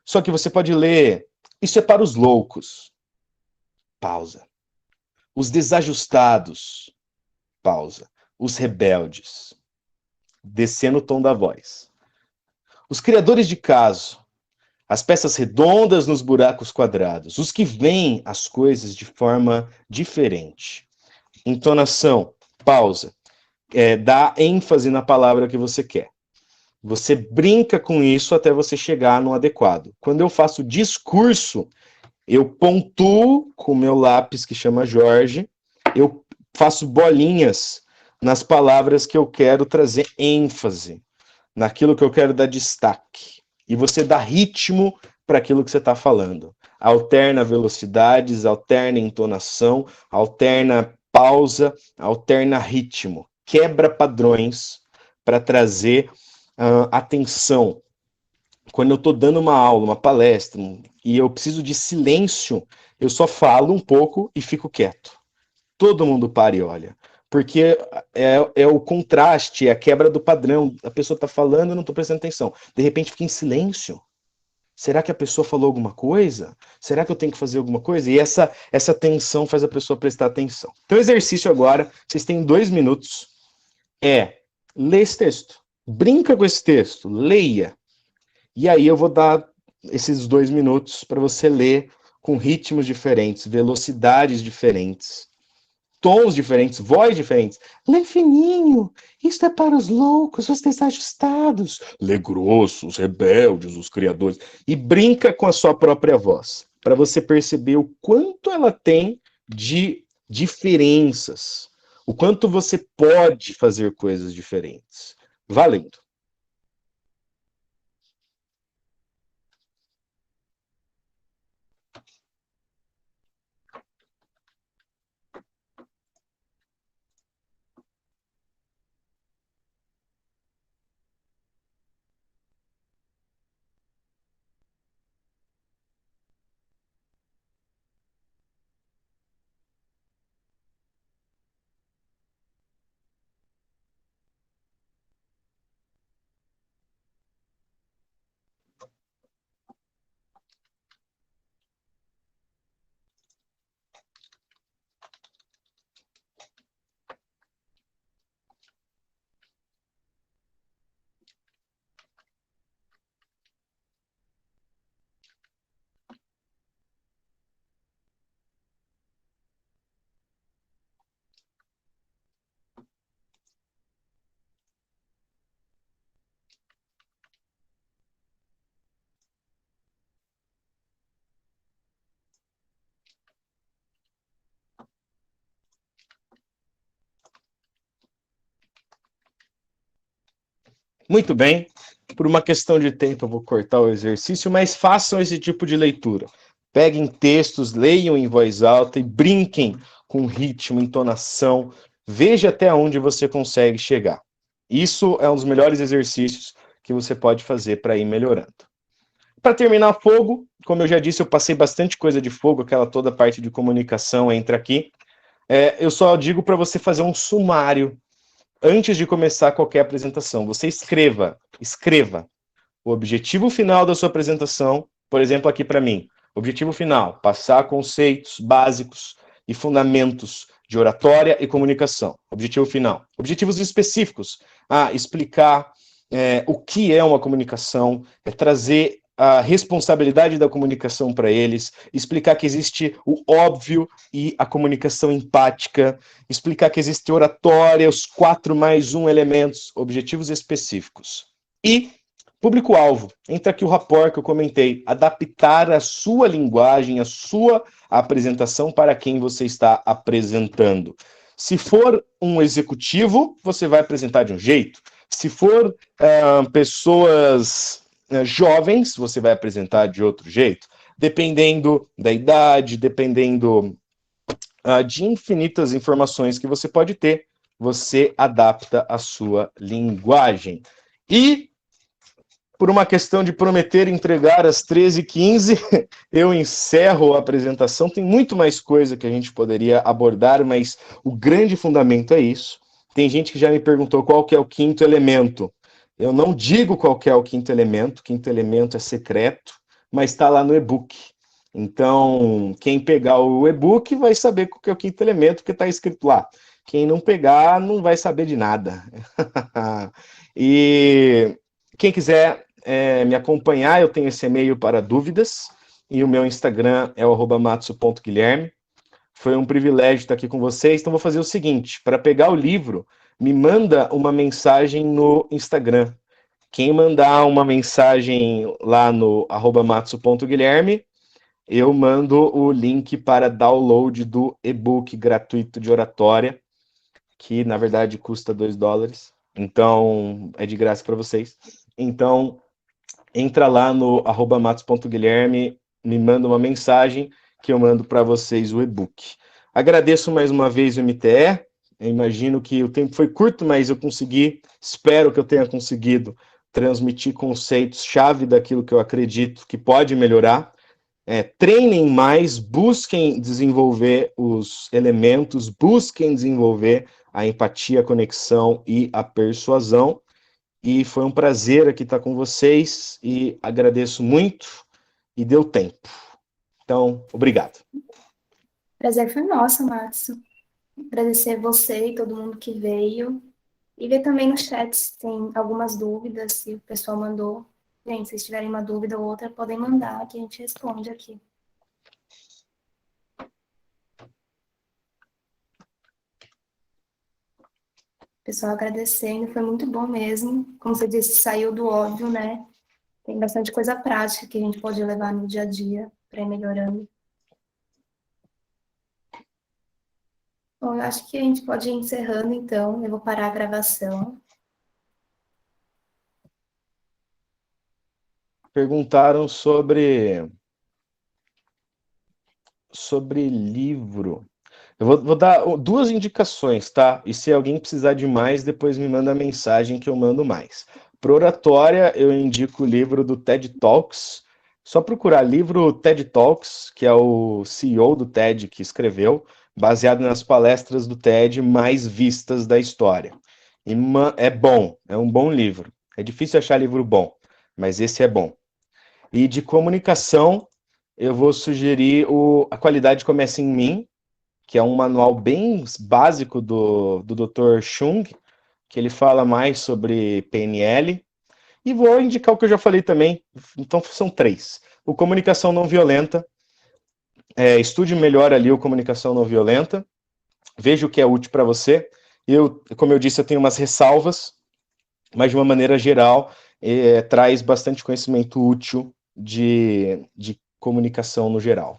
Só que você pode ler, isso é para os loucos. Pausa. Os desajustados. Pausa. Os rebeldes. Descendo o tom da voz. Os criadores de caso. As peças redondas nos buracos quadrados. Os que veem as coisas de forma diferente. Entonação. Pausa. Dá ênfase na palavra que você quer. Você brinca com isso até você chegar no adequado. Quando eu faço discurso, eu pontuo com o meu lápis, que chama Jorge, eu faço bolinhas nas palavras que eu quero trazer ênfase, naquilo que eu quero dar destaque. E você dá ritmo para aquilo que você está falando. Alterna velocidades, alterna entonação, alterna pausa, alterna ritmo. Quebra padrões para trazer atenção. Quando eu estou dando uma aula, uma palestra, e eu preciso de silêncio, eu só falo um pouco e fico quieto. Todo mundo para e olha. Porque é o contraste, é a quebra do padrão. A pessoa está falando, eu não estou prestando atenção. De repente fica em silêncio. Será que a pessoa falou alguma coisa? Será que eu tenho que fazer alguma coisa? E essa tensão faz a pessoa prestar atenção. Então, o exercício agora, vocês têm 2 minutos, ler esse texto. Brinca com esse texto, leia. E aí eu vou dar esses 2 minutos para você ler com ritmos diferentes, velocidades diferentes, tons diferentes, voz diferentes. Lê fininho, isto é para os loucos, os desajustados. Lê grosso, os rebeldes, os criadores. E brinca com a sua própria voz, para você perceber o quanto ela tem de diferenças, o quanto você pode fazer coisas diferentes. Valendo. Muito bem. Por uma questão de tempo, eu vou cortar o exercício, mas façam esse tipo de leitura. Peguem textos, leiam em voz alta e brinquem com ritmo, entonação. Veja até onde você consegue chegar. Isso é um dos melhores exercícios que você pode fazer para ir melhorando. Para terminar, fogo. Como eu já disse, eu passei bastante coisa de fogo, aquela toda parte de comunicação entra aqui. Eu só digo para você fazer um sumário antes de começar qualquer apresentação. Você escreva o objetivo final da sua apresentação, por exemplo, aqui para mim. Objetivo final, passar conceitos básicos e fundamentos de oratória e comunicação. Objetivo final. Objetivos específicos. Explicar o que é uma comunicação, trazer a responsabilidade da comunicação para eles, explicar que existe o óbvio e a comunicação empática, explicar que existe oratória, os 4+1 elementos, objetivos específicos. E público-alvo, entra aqui o rapport que eu comentei, adaptar a sua linguagem, a sua apresentação para quem você está apresentando. Se for um executivo, você vai apresentar de um jeito. Se for pessoas jovens, você vai apresentar de outro jeito. Dependendo da idade, dependendo de infinitas informações que você pode ter, você adapta a sua linguagem. E por uma questão de prometer entregar às 13h15, eu encerro a apresentação. Tem muito mais coisa que a gente poderia abordar, mas o grande fundamento é isso. Tem gente que já me perguntou qual que é o quinto elemento. Eu não digo qual que é o quinto elemento é secreto, mas está lá no e-book. Então, quem pegar o e-book vai saber qual que é o quinto elemento, porque está escrito lá. Quem não pegar não vai saber de nada. E quem quiser me acompanhar, eu tenho esse e-mail para dúvidas, e o meu Instagram é o @matsu.guilherme. Foi um privilégio estar aqui com vocês, então vou fazer o seguinte, para pegar o livro, me manda uma mensagem no Instagram. Quem mandar uma mensagem lá no @matsu.guilherme, eu mando o link para download do e-book gratuito de oratória, que na verdade custa $2, então é de graça para vocês. Então, entra lá no @matos.guilherme, me manda uma mensagem que eu mando para vocês o e-book. Agradeço mais uma vez o MTE, eu imagino que o tempo foi curto, mas eu consegui, espero que eu tenha conseguido transmitir conceitos-chave daquilo que eu acredito que pode melhorar. Treinem mais, busquem desenvolver os elementos, busquem desenvolver a empatia, a conexão e a persuasão. E foi um prazer aqui estar com vocês e agradeço muito e deu tempo. Então, obrigado. Prazer foi nosso, Márcio. Agradecer você e todo mundo que veio. E ver também no chat se tem algumas dúvidas, se o pessoal mandou. Gente, se vocês tiverem uma dúvida ou outra, podem mandar que a gente responde aqui. Pessoal, agradecendo, foi muito bom mesmo. Como você disse, saiu do óbvio, né? Tem bastante coisa prática que a gente pode levar no dia a dia para ir melhorando. Bom, eu acho que a gente pode ir encerrando, então. Eu vou parar a gravação. Perguntaram sobre livro. Eu vou dar duas indicações, tá? E se alguém precisar de mais, depois me manda mensagem que eu mando mais. Para oratória, eu indico o livro do TED Talks. Só procurar livro TED Talks, que é o CEO do TED que escreveu, baseado nas palestras do TED mais vistas da história. E é bom, é um bom livro. É difícil achar livro bom, mas esse é bom. E de comunicação, eu vou sugerir A Qualidade Começa em Mim, que é um manual bem básico do Dr. Chung, que ele fala mais sobre PNL. E vou indicar o que eu já falei também, então são 3. O Comunicação Não Violenta, estude melhor ali o Comunicação Não Violenta, veja o que é útil para você. Como eu disse, eu tenho umas ressalvas, mas de uma maneira geral, traz bastante conhecimento útil de comunicação no geral.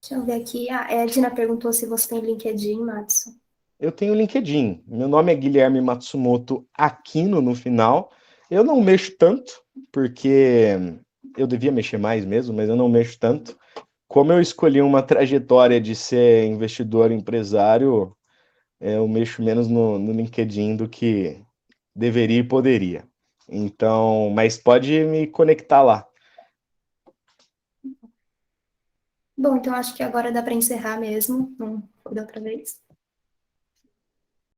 Deixa eu ver aqui. A Edna perguntou se você tem LinkedIn, Matsu. Eu tenho LinkedIn. Meu nome é Guilherme Matsumoto Aquino no final. Eu não mexo tanto, porque eu devia mexer mais mesmo, mas eu não mexo tanto. Como eu escolhi uma trajetória de ser investidor empresário, eu mexo menos no LinkedIn do que deveria e poderia. Então, mas pode me conectar lá. Bom, então acho que agora dá para encerrar mesmo. Não foi da outra vez.